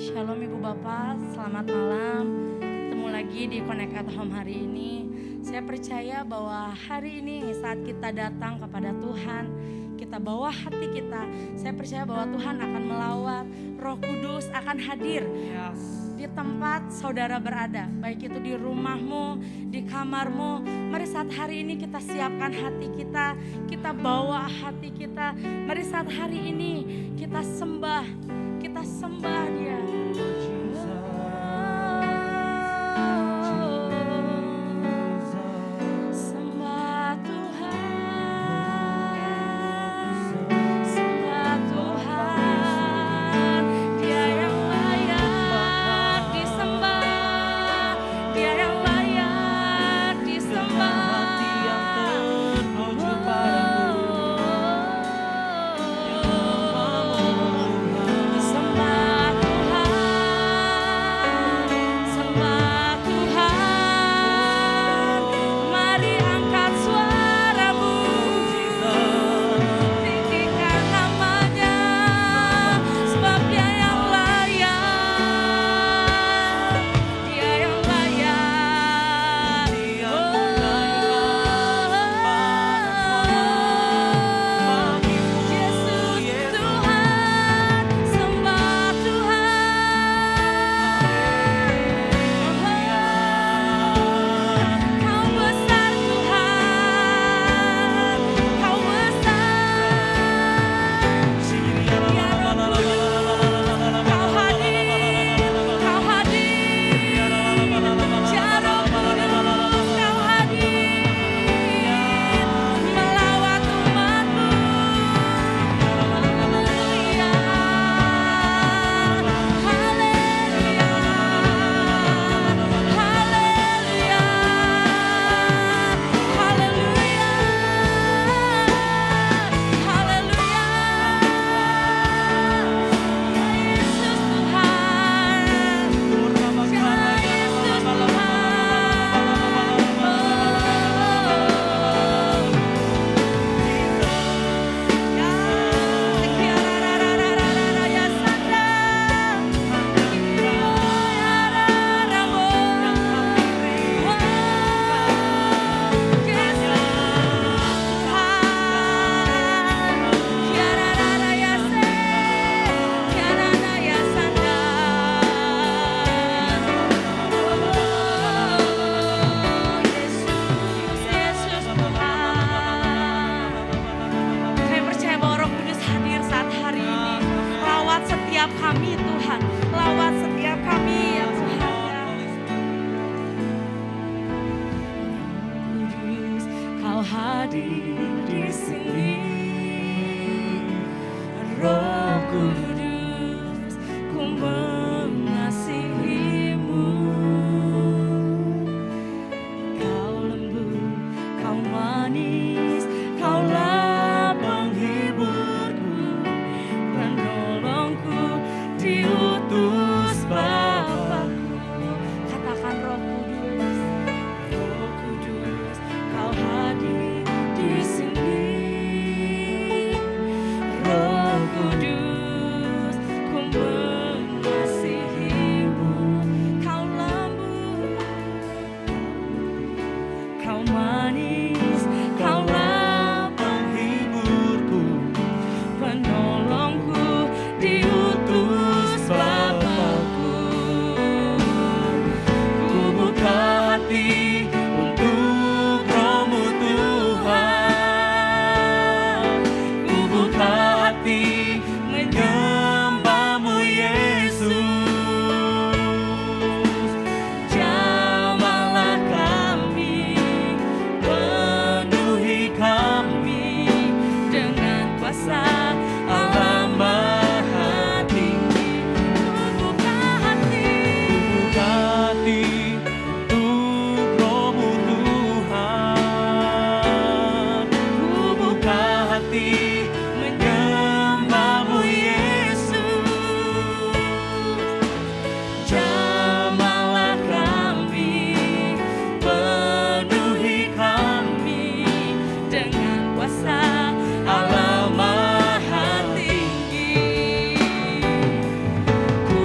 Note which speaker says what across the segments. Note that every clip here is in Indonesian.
Speaker 1: Shalom Ibu Bapak, selamat malam. Ketemu lagi di Connect at Home hari ini. Saya percaya bahwa hari ini saat kita datang kepada Tuhan, kita bawa hati kita, saya percaya bahwa Tuhan akan melawat, Roh Kudus akan hadir di tempat saudara berada, baik itu di rumahmu, di kamarmu. Mari saat hari ini kita siapkan hati kita bawa hati kita. Mari saat hari ini kita sembah Dia.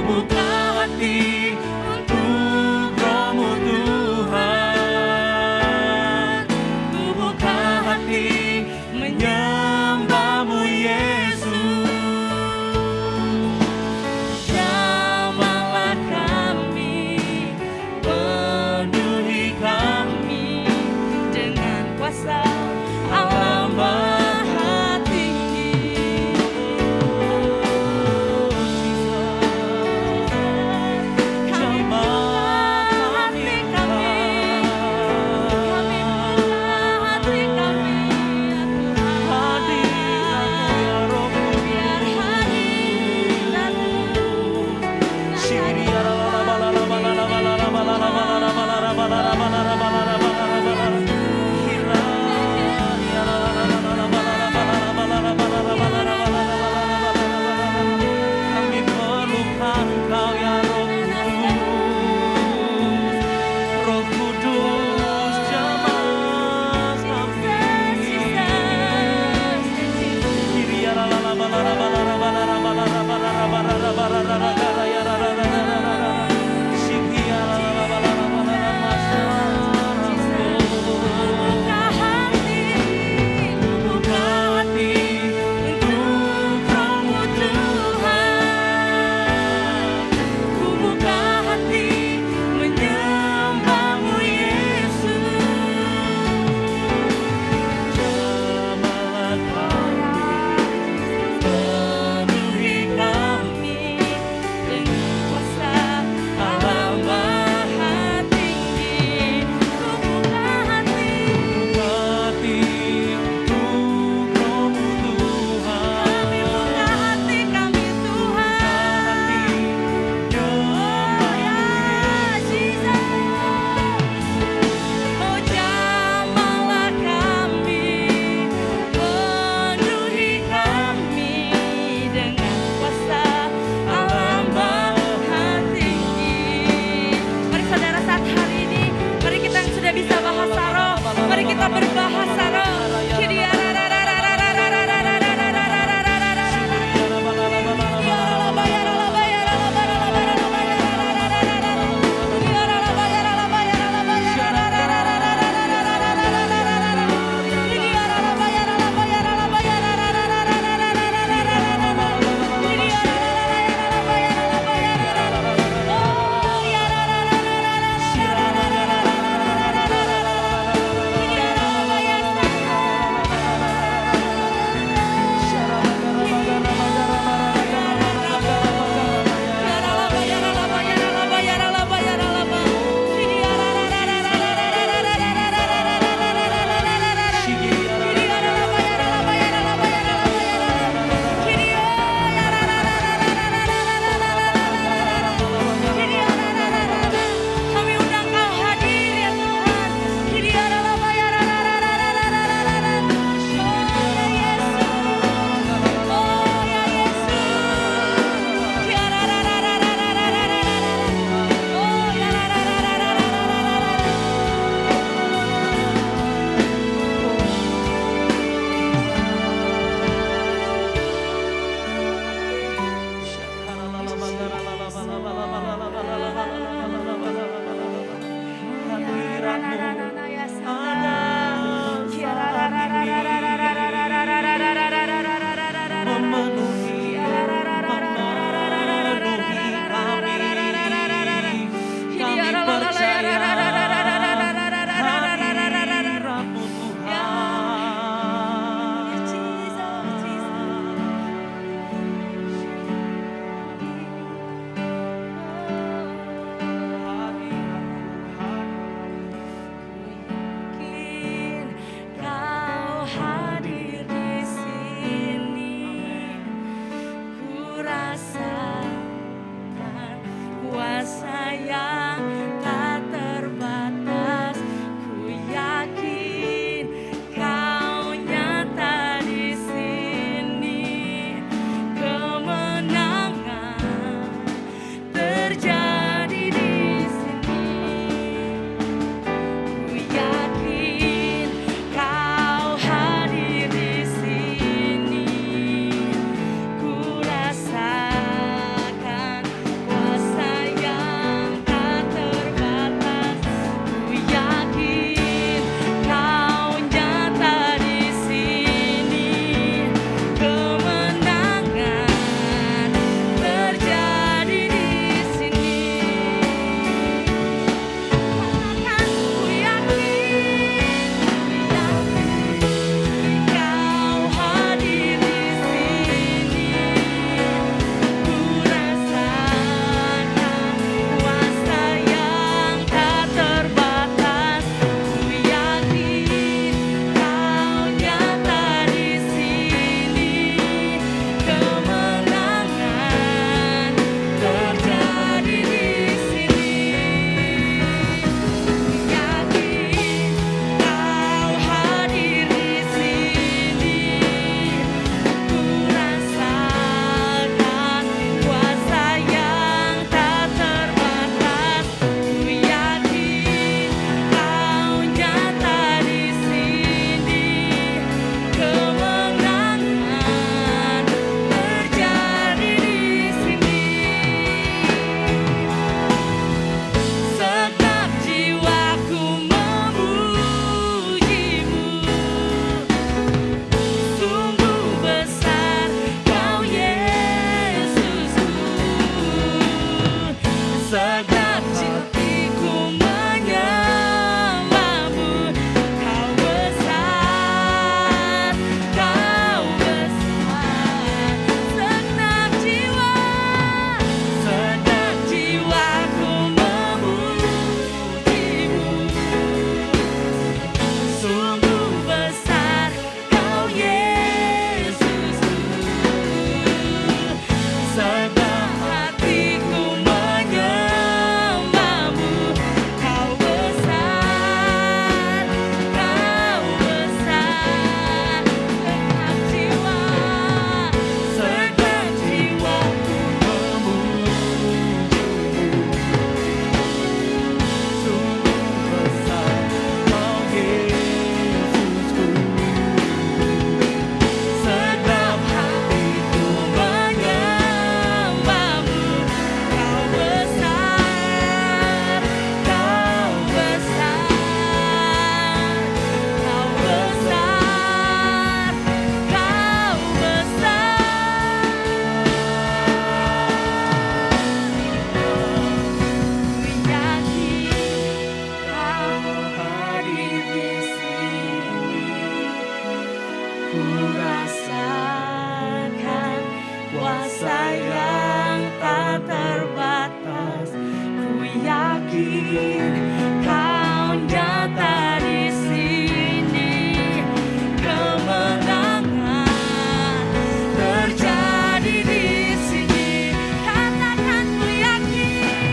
Speaker 2: buka
Speaker 1: rasakan kuasa yang tak terbatas. Ku yakin Kau nyata di sini, kemenangan terjadi di sini. Katakan ku yakin,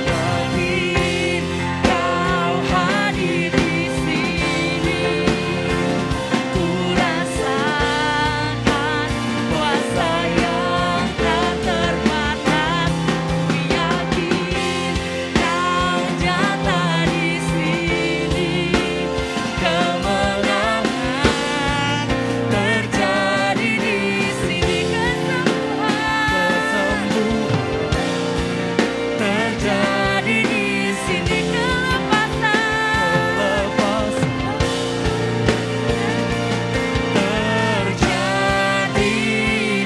Speaker 1: yakin Kau hadir di sini. Ku rasakan kuasa yang tak terbatas. Ku yakin Kau nyata di sini, kemenangan terjadi di sini. Kesembuhan terjadi di sini, kelepasan terjadi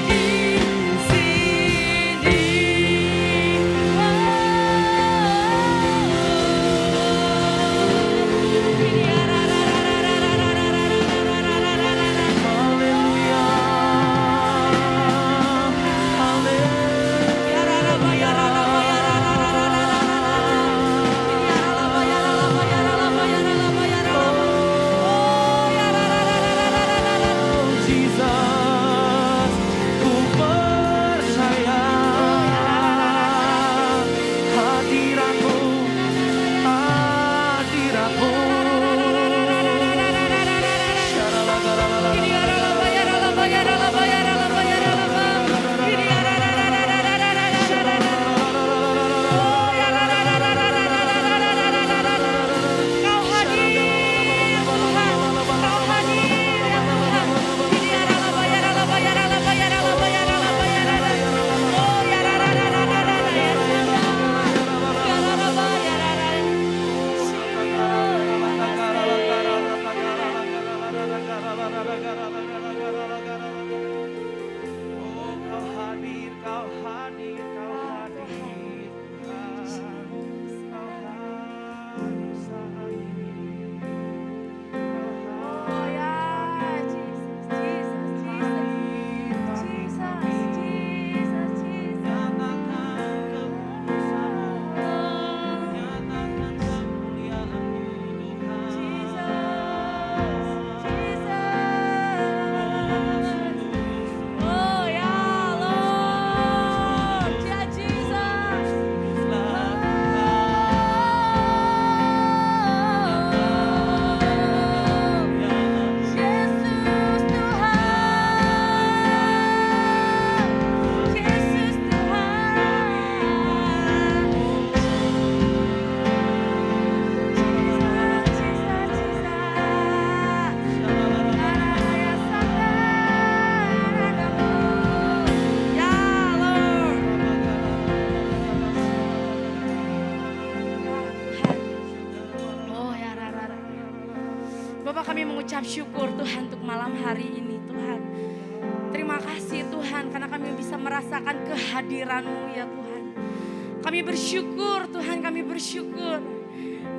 Speaker 1: di sini.
Speaker 2: Jesus, ku percaya hadiratmu, hadiratmu.
Speaker 1: Kau hadir, Tuhan. Kau hadir, ya Tuhan.
Speaker 2: Oh, Kau hadir, Kau hadir, Kau hadir, Tuhan. Kau hadir saat ini. Kau
Speaker 1: Oh ya, Jesus, Jesus, Jesus, Jesus, Jesus,
Speaker 2: nyatakan kekudusan-Mu,
Speaker 1: Jesus.
Speaker 2: nyatakan kemuliaan-Mu, Tuhan.
Speaker 1: Oh ya Lord, ya Jesus. Yesus Tuhan, Yesus Bapak, kami mengucap syukur Tuhan untuk malam hari ini Tuhan. Terima kasih Tuhan karena kami bisa merasakan kehadiran-Mu ya Tuhan. Kami bersyukur Tuhan, kami bersyukur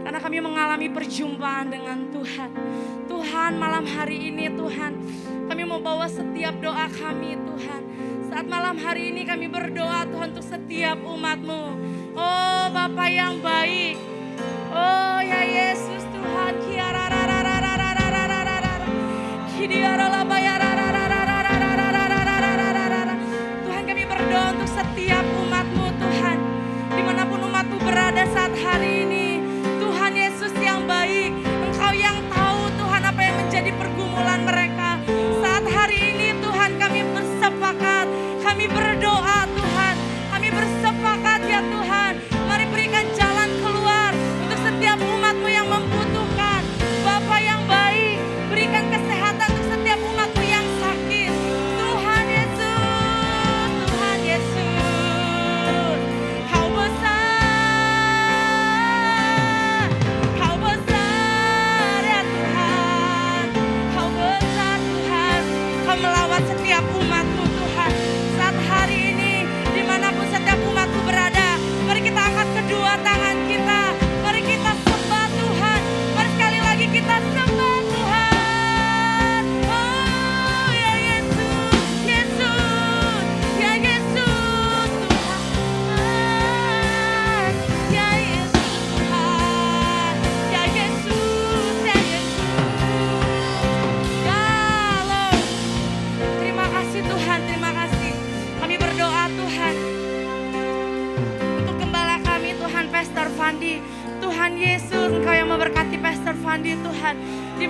Speaker 1: karena kami mengalami perjumpaan dengan Tuhan. Tuhan, malam hari ini Tuhan, kami mau bawa setiap doa kami Tuhan. Saat malam hari ini kami berdoa Tuhan untuk setiap umat-Mu. Oh Bapa yang baik, oh ya Yesus Tuhan, Tuhan, kami berdoa untuk setiap umat-Mu Tuhan, dimanapun umat-Mu berada saat hari ini. Tuhan Yesus yang baik, Engkau yang tahu Tuhan apa yang menjadi pergumulan mereka. Saat hari ini Tuhan, kami bersepakat, kami berdoa Tuhan, kami bersepakat ya Tuhan. Mari berikan jalan keluar untuk setiap umat-Mu yang membutuhkan.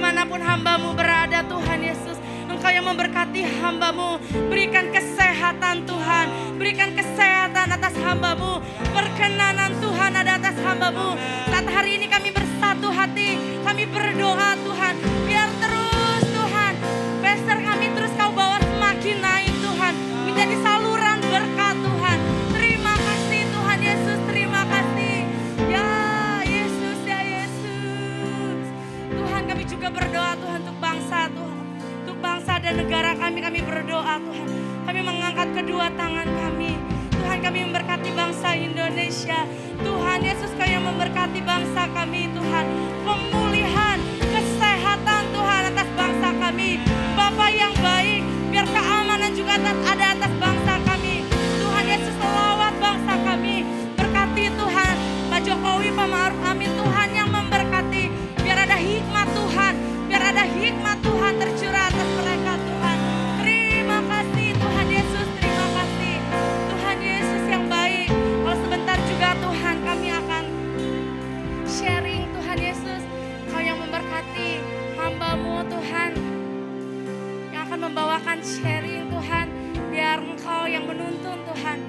Speaker 1: dimanapun hamba-Mu berada Tuhan Yesus. Engkau yang memberkati hamba-Mu. Berikan kesehatan Tuhan. Berikan kesehatan atas hamba-Mu. Perkenanan Tuhan ada atas hamba-Mu. Saat hari ini kami bersatu hati. Kami berdoa Tuhan. Biar terus Tuhan. Pastor kami terus Kau bawa semakin naik Tuhan. Menjadi saluran berkat Tuhan. Terima kasih Tuhan Yesus. Terima kasih. Ya Yesus, ya Yesus. Tuhan kami juga berdoa Tuhan untuk bangsa Tuhan. Untuk bangsa dan negara kami berdoa Tuhan. Kami mengangkat kedua tangan kami. Tuhan kami memberkati bangsa Indonesia. Tuhan Yesus Kau yang memberkati bangsa kami Tuhan. Pemulihan, kesehatan Tuhan atas bangsa kami. Bapa yang baik, biar keamanan juga ada atas bangsa kami. Tuhan Yesus lawat bangsa kami. Berkati Tuhan Pak Jokowi, Pak Ma'ruf Amin, Tuhan yang memberkati. Biar ada hikmat Tuhan. Biar ada hikmat Tuhan tercurah atas mereka Tuhan. Terima kasih Tuhan Yesus, terima kasih. Tuhan Yesus yang baik. Kalau sebentar juga Tuhan kami akan sharing Tuhan Yesus. Kau yang memberkati hamba-Mu Tuhan. Yang akan membawakan sharing Tuhan. Biar Engkau yang menuntun Tuhan.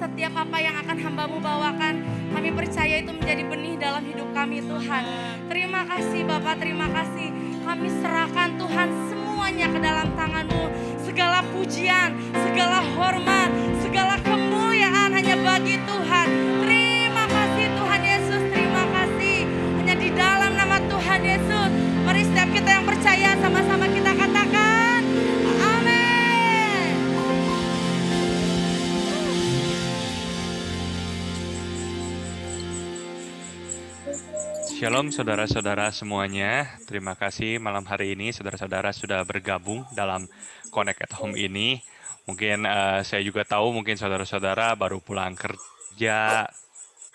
Speaker 1: Setiap apa yang akan hamba-Mu bawakan, kami percaya itu menjadi benih dalam hidup kami Tuhan. Terima kasih Bapak, terima kasih. Kami serahkan Tuhan semuanya ke dalam tangan-Mu. Segala pujian, segala hormat, segala kemuliaan hanya bagi Tuhan. Terima kasih Tuhan Yesus, terima kasih. Hanya di dalam nama Tuhan Yesus. Mari setiap kita yang percaya sama-sama kita katakan, amin.
Speaker 3: Shalom saudara-saudara semuanya, terima kasih malam hari ini saudara-saudara sudah bergabung dalam Connect at Home ini. Mungkin saya juga tahu mungkin saudara-saudara baru pulang kerja,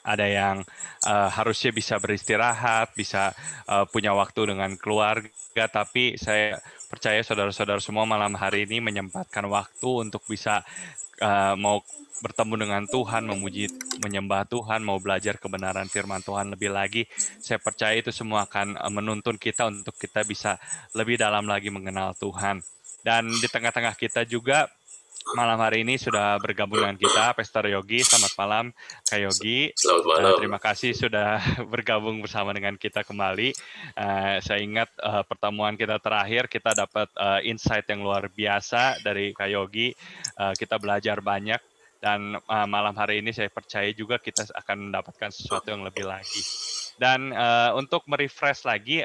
Speaker 3: ada yang harusnya bisa beristirahat, bisa punya waktu dengan keluarga, tapi saya percaya saudara-saudara semua malam hari ini menyempatkan waktu untuk bisa mau bertemu dengan Tuhan, memuji, menyembah Tuhan, mau belajar kebenaran firman Tuhan lebih lagi. Saya percaya itu semua akan menuntun kita untuk kita bisa lebih dalam lagi mengenal Tuhan. Dan di tengah-tengah kita juga malam hari ini sudah bergabung dengan kita Pastor Yogi. Selamat malam Kak Yogi.
Speaker 4: Selamat malam.
Speaker 3: Terima kasih sudah bergabung bersama dengan kita kembali. Saya ingat pertemuan kita terakhir kita dapat insight yang luar biasa dari Kak Yogi. Kita belajar banyak. Dan malam hari ini saya percaya juga kita akan mendapatkan sesuatu yang lebih lagi. Dan untuk merefresh lagi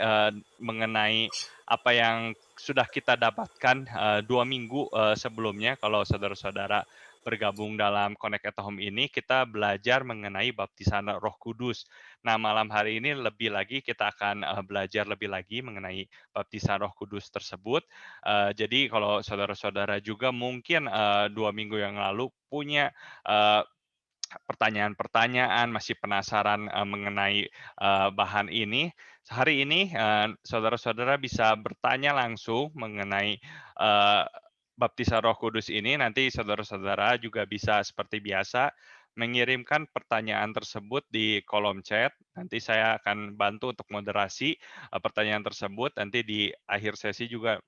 Speaker 3: mengenai apa yang sudah kita dapatkan 2 minggu sebelumnya, kalau saudara-saudara bergabung dalam Connect at Home ini, kita belajar mengenai baptisan Roh Kudus. Nah, malam hari ini lebih lagi kita akan belajar lebih lagi mengenai baptisan Roh Kudus tersebut. Jadi kalau saudara-saudara juga mungkin 2 minggu yang lalu punya pertanyaan-pertanyaan, masih penasaran mengenai bahan ini, hari ini saudara-saudara bisa bertanya langsung mengenai baptisan Roh Kudus ini. Nanti saudara-saudara juga bisa seperti biasa mengirimkan pertanyaan tersebut di kolom chat. Nanti saya akan bantu untuk moderasi pertanyaan tersebut. Nanti di akhir sesi juga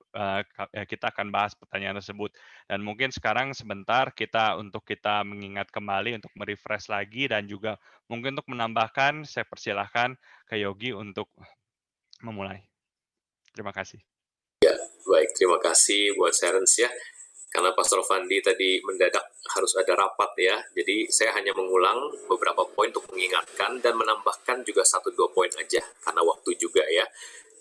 Speaker 3: kita akan bahas pertanyaan tersebut. Dan mungkin sekarang sebentar kita mengingat kembali, untuk merefresh lagi, dan juga mungkin untuk menambahkan, saya persilahkan ke Yogi untuk memulai. Terima kasih.
Speaker 4: Baik, terima kasih buat Serens ya. Karena Pastor Fandi tadi mendadak harus ada rapat ya. Jadi saya hanya mengulang beberapa poin untuk mengingatkan dan menambahkan juga 1-2 poin aja karena waktu juga ya.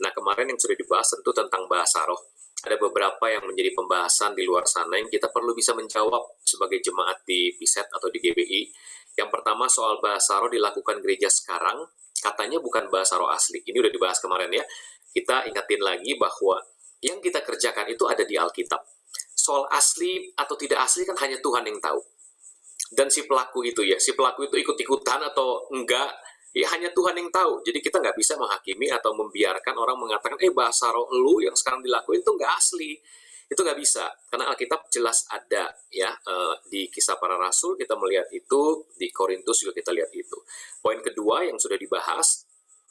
Speaker 4: Nah, kemarin yang sudah dibahas tentu tentang bahasa roh. Ada beberapa yang menjadi pembahasan di luar sana yang kita perlu bisa menjawab sebagai jemaat di PISET atau di GBI. Yang pertama, soal bahasa roh dilakukan gereja sekarang, katanya bukan bahasa roh asli. Ini udah dibahas kemarin ya. Kita ingatin lagi bahwa yang kita kerjakan itu ada di Alkitab. Soal asli atau tidak asli kan hanya Tuhan yang tahu. Dan si pelaku itu ikut-ikutan atau enggak, ya hanya Tuhan yang tahu. Jadi kita nggak bisa menghakimi atau membiarkan orang mengatakan, bahasa roh lu yang sekarang dilakuin itu nggak asli. Itu nggak bisa. Karena Alkitab jelas ada ya. Di Kisah Para Rasul kita melihat itu, di Korintus juga kita lihat itu. Poin kedua yang sudah dibahas,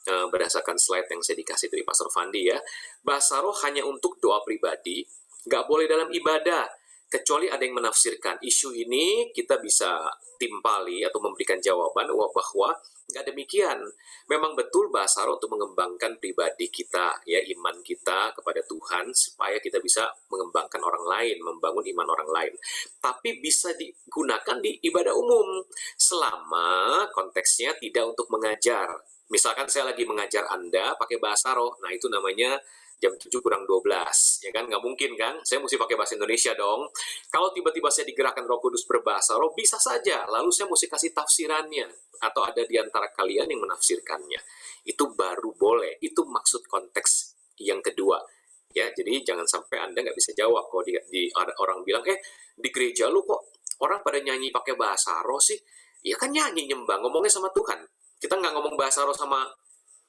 Speaker 4: berdasarkan slide yang saya dikasih dari Pastor Fandi ya. Bahasa roh hanya untuk doa pribadi, nggak boleh dalam ibadah. Kecuali ada yang menafsirkan isu ini, kita bisa timpali atau memberikan jawaban bahwa nggak demikian. Memang betul bahasa roh untuk mengembangkan pribadi kita, ya iman kita kepada Tuhan, supaya kita bisa mengembangkan orang lain, membangun iman orang lain. Tapi bisa digunakan di ibadah umum, selama konteksnya tidak untuk mengajar. Misalkan saya lagi mengajar Anda pakai bahasa roh, nah itu namanya jam 7 kurang 12, ya kan? Nggak mungkin kan? Saya mesti pakai bahasa Indonesia dong. Kalau tiba-tiba saya digerakkan Roh Kudus berbahasa roh, bisa saja. Lalu saya mesti kasih tafsirannya. Atau ada di antara kalian yang menafsirkannya. Itu baru boleh. Itu maksud konteks yang kedua. Ya, jadi jangan sampai Anda nggak bisa jawab. Kalau ada orang bilang, di gereja lu kok orang pada nyanyi pakai bahasa roh sih? Ya kan nyanyi nyembah, ngomongnya sama Tuhan. Kita nggak ngomong bahasa roh sama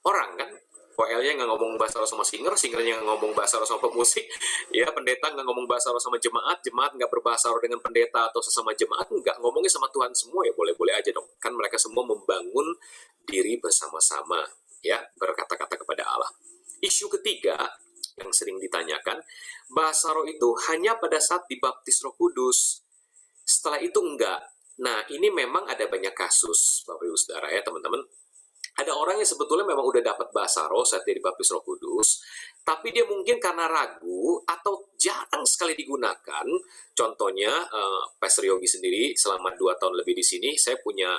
Speaker 4: orang kan? OL-nya nggak ngomong bahasa roh sama singernya nggak ngomong bahasa roh sama pemusik, ya pendeta nggak ngomong bahasa roh sama jemaat nggak berbahasa roh dengan pendeta atau sesama jemaat, nggak ngomongnya sama Tuhan semua, ya boleh-boleh aja dong. Kan mereka semua membangun diri bersama-sama, ya berkata-kata kepada Allah. Isu ketiga yang sering ditanyakan, bahasa roh itu hanya pada saat dibaptis Roh Kudus. Setelah itu enggak. Nah, ini memang ada banyak kasus, Bapak Ibu Saudara ya teman-teman. Ada orang yang sebetulnya memang udah dapat bahasa roh saat dia dibaptis Roh Kudus, tapi dia mungkin karena ragu atau jarang sekali digunakan. Contohnya, Pastor Yogi sendiri selama 2 tahun lebih di sini, saya punya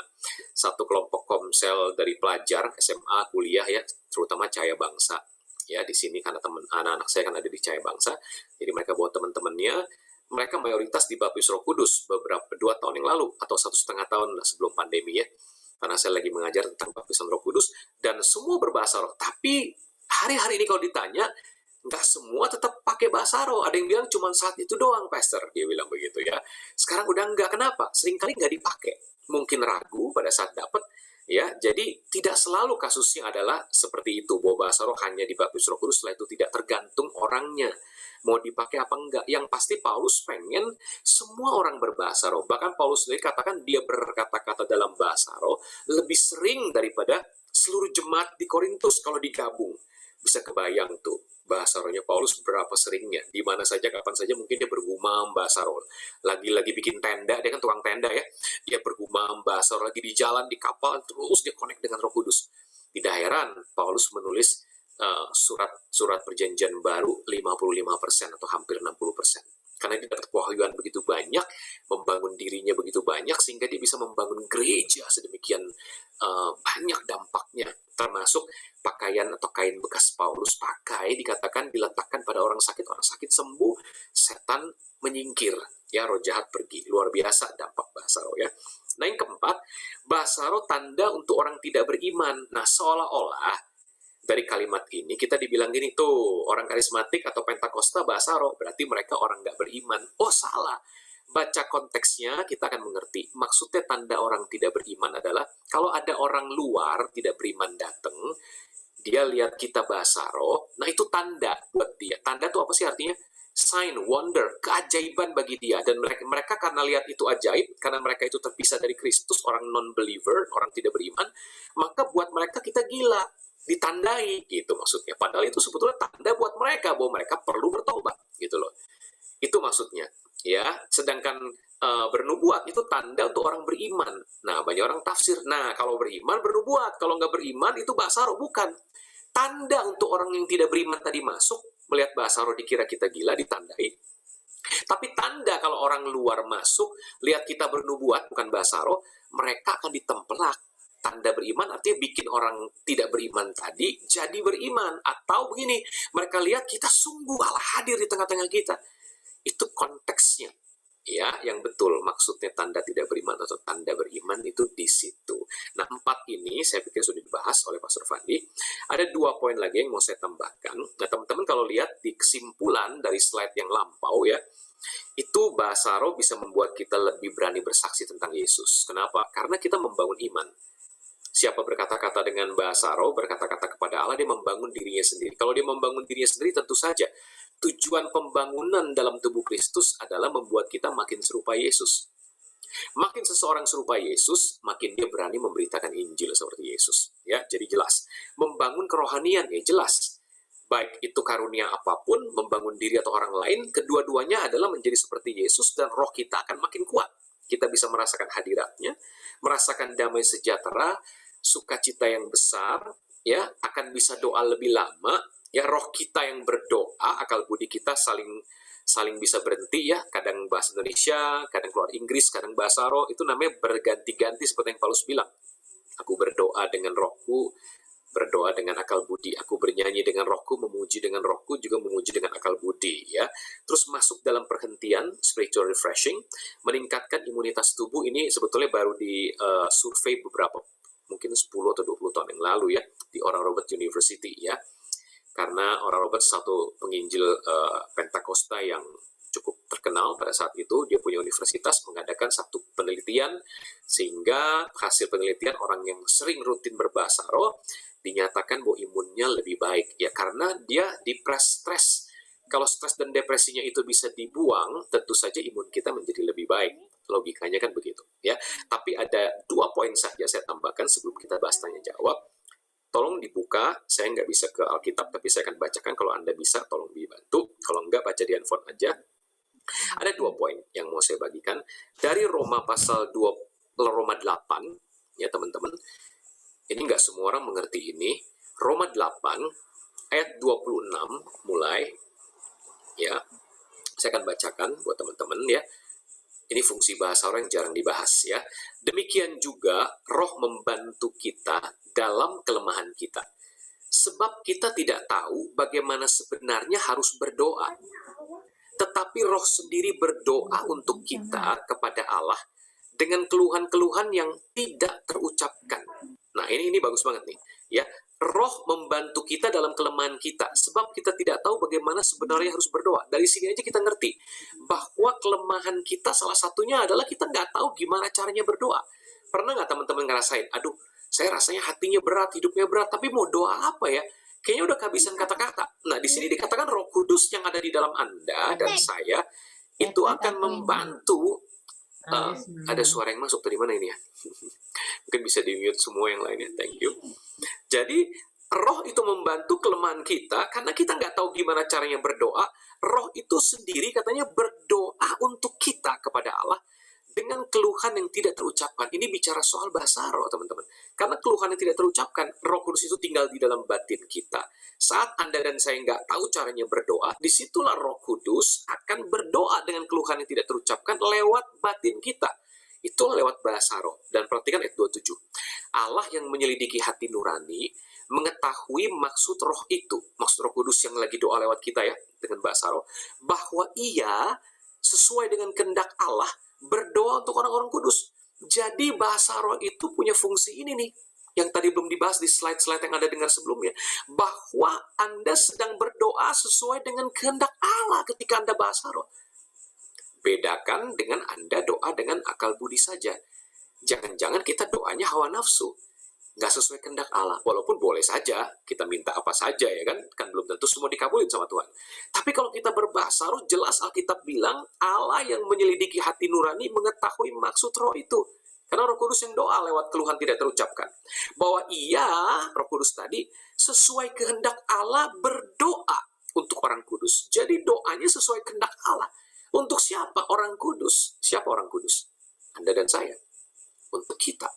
Speaker 4: satu kelompok komsel dari pelajar SMA, kuliah ya, terutama Cahaya Bangsa. Ya, di sini karena anak-anak saya kan ada di Cahaya Bangsa, jadi mereka bawa teman-temannya, mereka mayoritas dibaptis Roh Kudus beberapa 2 tahun yang lalu atau 1,5 tahun sebelum pandemi ya. Karena saya lagi mengajar tentang baptisan Roh Kudus, dan semua berbahasa roh. Tapi hari-hari ini kalau ditanya, nggak semua tetap pakai bahasa roh. Ada yang bilang cuma saat itu doang, Pastor. Dia bilang begitu ya. Sekarang udah nggak, kenapa? Seringkali nggak dipakai. Mungkin ragu pada saat dapat. Ya, jadi tidak selalu kasusnya adalah seperti itu, bahwa bahasa roh hanya dibaptis Roh Kudus, setelah itu tidak, tergantung orangnya mau dipakai apa enggak. Yang pasti Paulus pengen semua orang berbahasa roh. Bahkan Paulus sendiri katakan dia berkata-kata dalam bahasa roh lebih sering daripada seluruh jemaat di Korintus kalau digabung. Bisa kebayang tuh bahasa rohnya Paulus berapa seringnya, di mana saja, kapan saja mungkin dia bergumam bahasa roh. Lagi di tenda, dia kan tukang tenda ya, dia bergumam bahasa roh, lagi di jalan, di kapal, terus dia connect dengan Roh Kudus. Tidak heran Paulus menulis surat perjanjian baru 55% atau hampir 60%. Karena dia dapat kewahyuan begitu banyak, membangun dirinya begitu banyak, sehingga dia bisa membangun gereja sedemikian banyak dampaknya. Termasuk pakaian atau kain bekas Paulus pakai, dikatakan diletakkan pada orang sakit sembuh, setan menyingkir, ya roh jahat pergi. Luar biasa dampak bahasa roh ya. Nah yang keempat, bahasa roh tanda untuk orang tidak beriman. Nah seolah-olah dari kalimat ini kita dibilang gini, tuh orang karismatik atau pentakosta bahasa roh, berarti mereka orang nggak beriman. Oh salah. Baca konteksnya kita akan mengerti. Maksudnya tanda orang tidak beriman adalah kalau ada orang luar tidak beriman datang, dia lihat kita bahasa roh, nah itu tanda buat dia. Tanda itu apa sih artinya? Sign, wonder, keajaiban bagi dia. Dan mereka karena lihat itu ajaib, karena mereka itu terpisah dari Kristus, orang non-believer, orang tidak beriman, maka buat mereka kita gila, ditandai gitu maksudnya. Padahal itu sebetulnya tanda buat mereka bahwa mereka perlu bertobat gitu loh. Itu maksudnya ya. Sedangkan bernubuat itu tanda untuk orang beriman. Nah banyak orang tafsir, nah kalau beriman bernubuat, kalau nggak beriman itu bahasa roh. Bukan. Tanda untuk orang yang tidak beriman tadi masuk, melihat bahasa roh dikira kita gila, ditandai. Tapi tanda kalau orang luar masuk, lihat kita bernubuat bukan bahasa roh, mereka akan ditempelak. Tanda beriman artinya bikin orang tidak beriman tadi jadi beriman. Atau begini, mereka lihat kita sungguh Allah hadir di tengah-tengah kita. Itu konteksnya. Ya, yang betul maksudnya tanda tidak beriman atau tanda beriman itu di situ. Nah, 4 ini saya pikir sudah dibahas oleh Pastor Fandi. Ada 2 poin lagi yang mau saya tambahkan. Nah, teman-teman kalau lihat di kesimpulan dari slide yang lampau ya, itu bahasa roh bisa membuat kita lebih berani bersaksi tentang Yesus. Kenapa? Karena kita membangun iman. Siapa berkata-kata dengan bahasa roh, berkata-kata kepada Allah, dia membangun dirinya sendiri. Kalau dia membangun dirinya sendiri, tentu saja tujuan pembangunan dalam tubuh Kristus adalah membuat kita makin serupa Yesus. Makin seseorang serupa Yesus, makin dia berani memberitakan Injil seperti Yesus. Ya, jadi jelas. Membangun kerohanian, ya jelas. Baik itu karunia apapun, membangun diri atau orang lain, kedua-duanya adalah menjadi seperti Yesus dan roh kita akan makin kuat. Kita bisa merasakan hadiratnya, merasakan damai sejahtera, sukacita yang besar, ya, akan bisa doa lebih lama, ya, roh kita yang berdoa, akal budi kita saling bisa berhenti, ya, kadang bahasa Indonesia, kadang keluar Inggris, kadang bahasa roh, itu namanya berganti-ganti seperti yang Paulus bilang. Aku berdoa dengan rohku, berdoa dengan akal budi, aku bernyanyi dengan rohku, memuji dengan rohku, juga memuji dengan akal budi, ya. Terus masuk dalam perhentian, spiritual refreshing, meningkatkan imunitas tubuh. Ini sebetulnya baru di survei beberapa, mungkin 10 atau 20 tahun yang lalu, ya, di Oral Roberts University, ya. Karena Oral Roberts satu penginjil Pentakosta yang cukup terkenal pada saat itu, dia punya universitas mengadakan satu penelitian, sehingga hasil penelitian orang yang sering rutin berbahasa roh dinyatakan bahwa imunnya lebih baik, ya, karena dia stres. Kalau stres dan depresinya itu bisa dibuang, tentu saja imun kita menjadi lebih baik. Logikanya kan begitu, ya. Tapi ada 2 poin saja saya tambahkan sebelum kita bahas tanya jawab. Tolong dibuka, saya nggak bisa ke Alkitab, tapi saya akan bacakan. Kalau Anda bisa, tolong dibantu. Kalau nggak, baca di handphone aja. Ada 2 poin yang mau saya bagikan. Dari Roma pasal 8, ya teman-teman. Ini nggak semua orang mengerti ini. Roma 8, ayat 26 mulai. Ya, saya akan bacakan buat teman-teman, ya. Ini fungsi bahasa orang yang jarang dibahas, ya. Demikian juga roh membantu kita dalam kelemahan kita. Sebab kita tidak tahu bagaimana sebenarnya harus berdoa. Tetapi roh sendiri berdoa untuk kita kepada Allah dengan keluhan-keluhan yang tidak terucapkan. Nah, ini bagus banget nih, ya. Roh membantu kita dalam kelemahan kita, sebab kita tidak tahu bagaimana sebenarnya harus berdoa. Dari sini aja kita ngerti bahwa kelemahan kita salah satunya adalah kita nggak tahu gimana caranya berdoa. Pernah nggak teman-teman ngerasain, aduh, saya rasanya hatinya berat, hidupnya berat, tapi mau doa apa ya? Kayaknya udah kehabisan kata-kata. Nah, di sini dikatakan Roh Kudus yang ada di dalam Anda dan saya itu akan membantu. Ada suara yang masuk dari mana ini ya? Mungkin bisa di-mute semua yang lainnya. Thank you. Jadi, roh itu membantu kelemahan kita karena kita nggak tahu gimana caranya berdoa. Roh itu sendiri katanya berdoa untuk kita kepada Allah dengan keluhan yang tidak terucapkan. Ini bicara soal bahasa roh, teman-teman. Karena keluhan yang tidak terucapkan, Roh Kudus itu tinggal di dalam batin kita. Saat Anda dan saya nggak tahu caranya berdoa, disitulah Roh Kudus akan berdoa dengan keluhan yang tidak terucapkan lewat batin kita. Itulah lewat bahasa roh. Dan perhatikan ayat 27. Allah yang menyelidiki hati nurani, mengetahui maksud roh itu. Maksud Roh Kudus yang lagi doa lewat kita, ya, dengan bahasa roh. Bahwa ia sesuai dengan kehendak Allah berdoa untuk orang-orang kudus. Jadi bahasa roh itu punya fungsi ini nih, yang tadi belum dibahas di slide-slide yang Anda dengar sebelumnya, bahwa Anda sedang berdoa sesuai dengan kehendak Allah ketika Anda bahasa roh. Bedakan dengan Anda doa dengan akal budi saja. Jangan-jangan kita doanya hawa nafsu, nggak sesuai kehendak Allah. Walaupun boleh saja kita minta apa saja, ya kan? Kan belum tentu semua dikabulin sama Tuhan. Tapi kalau kita berbahasa roh, jelas Alkitab bilang Allah yang menyelidiki hati nurani mengetahui maksud roh itu. Karena Roh Kudus yang doa lewat keluhan tidak terucapkan. Bahwa ia, Roh Kudus tadi, sesuai kehendak Allah berdoa untuk orang kudus. Jadi doanya sesuai kehendak Allah. Untuk siapa? Orang kudus. Siapa orang kudus? Anda dan saya. Untuk kita.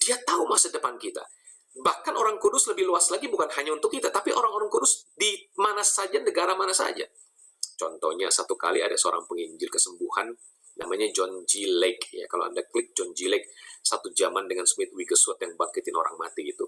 Speaker 4: Dia tahu masa depan kita. Bahkan orang kudus lebih luas lagi, bukan hanya untuk kita, tapi orang-orang kudus di mana saja, negara mana saja. Contohnya, satu kali ada seorang penginjil kesembuhan, namanya John G. Lake. Ya, kalau Anda klik John G. Lake, satu zaman dengan Smith Wigglesworth yang bangkitin orang mati itu.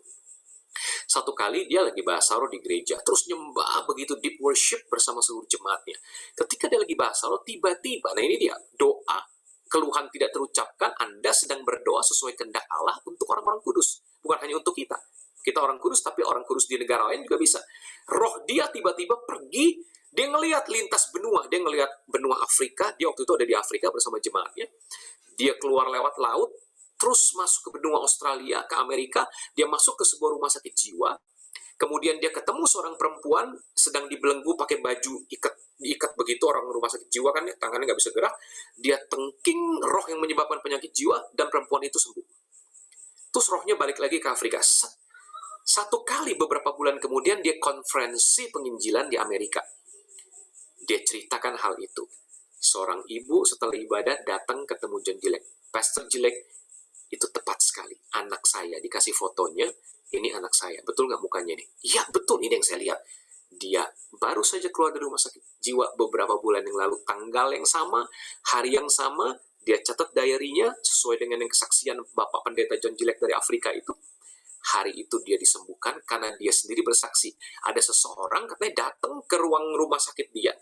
Speaker 4: Satu kali dia lagi bahasa roh di gereja, terus nyembah begitu deep worship bersama seluruh jemaatnya. Ketika dia lagi bahasa roh, tiba-tiba, nah ini dia, doa, keluhan tidak terucapkan, Anda sedang berdoa sesuai kehendak Allah untuk orang-orang kudus. Bukan hanya untuk kita. Kita orang kudus, tapi orang kudus di negara lain juga bisa. Roh dia tiba-tiba pergi, dia ngelihat lintas benua. Dia ngelihat benua Afrika, dia waktu itu ada di Afrika bersama jemaatnya. Dia keluar lewat laut, terus masuk ke benua Australia, ke Amerika. Dia masuk ke sebuah rumah sakit jiwa. Kemudian dia ketemu seorang perempuan sedang dibelenggu pakai baju diikat begitu, orang rumah sakit jiwa kan ya, tangannya nggak bisa gerak. Dia tengking roh yang menyebabkan penyakit jiwa dan perempuan itu sembuh. Terus rohnya balik lagi ke Afrika. Satu kali beberapa bulan kemudian dia konferensi penginjilan di Amerika. Dia ceritakan hal itu. Seorang ibu setelah ibadah datang ketemu John Gilek. Pastor Gilek, itu tepat sekali. Anak saya, dikasih fotonya, ini anak saya. Betul nggak mukanya nih? Iya betul, ini yang saya lihat. Dia baru saja keluar dari rumah sakit jiwa beberapa bulan yang lalu. Tanggal yang sama, hari yang sama, dia catat diary-nya sesuai dengan yang kesaksian Bapak Pendeta John Gilek dari Afrika itu. Hari itu dia disembuhkan karena dia sendiri bersaksi. Ada seseorang katanya datang ke ruang rumah sakit dia,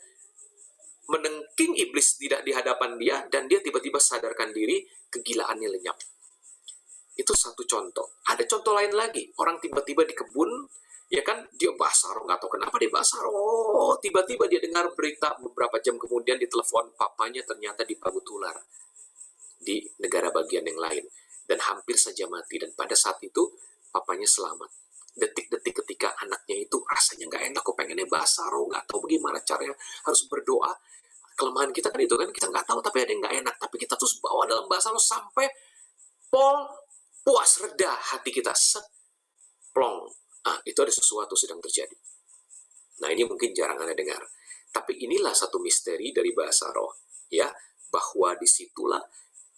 Speaker 4: menengking iblis tidak di hadapan dia, dan dia tiba-tiba sadarkan diri, kegilaannya lenyap. Itu satu contoh. Ada contoh lain lagi. Orang tiba-tiba di kebun, ya kan, dia basah, nggak tahu kenapa dia basah. Tiba-tiba dia dengar berita beberapa jam kemudian ditelepon papanya ternyata dipagut ular di negara bagian yang lain. Dan hampir saja mati. Dan pada saat itu, papanya selamat. Detik-detik ketika anaknya itu rasanya nggak enak, kok pengennya basah, nggak tahu bagaimana caranya, harus berdoa. Kelemahan kita kan itu kan, kita nggak tahu tapi ada yang nggak enak, tapi kita terus bawa dalam basah sampai puas, reda hati kita, plong. Itu ada sesuatu sedang terjadi. Nah, ini mungkin jarang Anda dengar. Tapi inilah satu misteri dari bahasa roh, ya, bahwa disitulah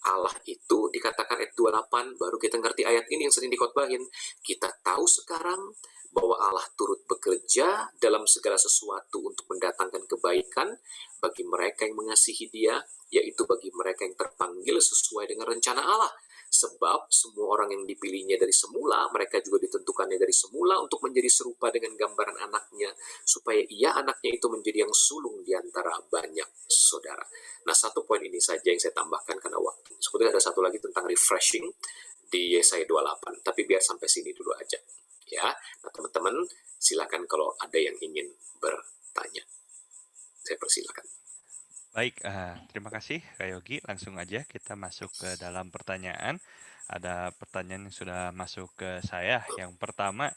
Speaker 4: Allah itu dikatakan ayat 28, baru kita ngerti ayat ini yang sering dikhotbahin. Kita tahu sekarang bahwa Allah turut bekerja dalam segala sesuatu untuk mendatangkan kebaikan bagi mereka yang mengasihi Dia, yaitu bagi mereka yang terpanggil sesuai dengan rencana Allah. Sebab semua orang yang dipilihnya dari semula, mereka juga ditentukannya dari semula untuk menjadi serupa dengan gambaran anaknya, supaya ia anaknya itu menjadi yang sulung di antara banyak saudara. Nah, satu poin ini saja yang saya tambahkan karena waktu. Sebetulnya ada satu lagi tentang refreshing di Yesaya 28, tapi biar sampai sini dulu aja. Ya, nah teman-teman, silakan kalau ada yang ingin bertanya. Saya persilakan.
Speaker 3: Baik, terima kasih Kak Yogi. Langsung aja kita masuk ke dalam pertanyaan. Ada pertanyaan yang sudah masuk ke saya. Yang pertama,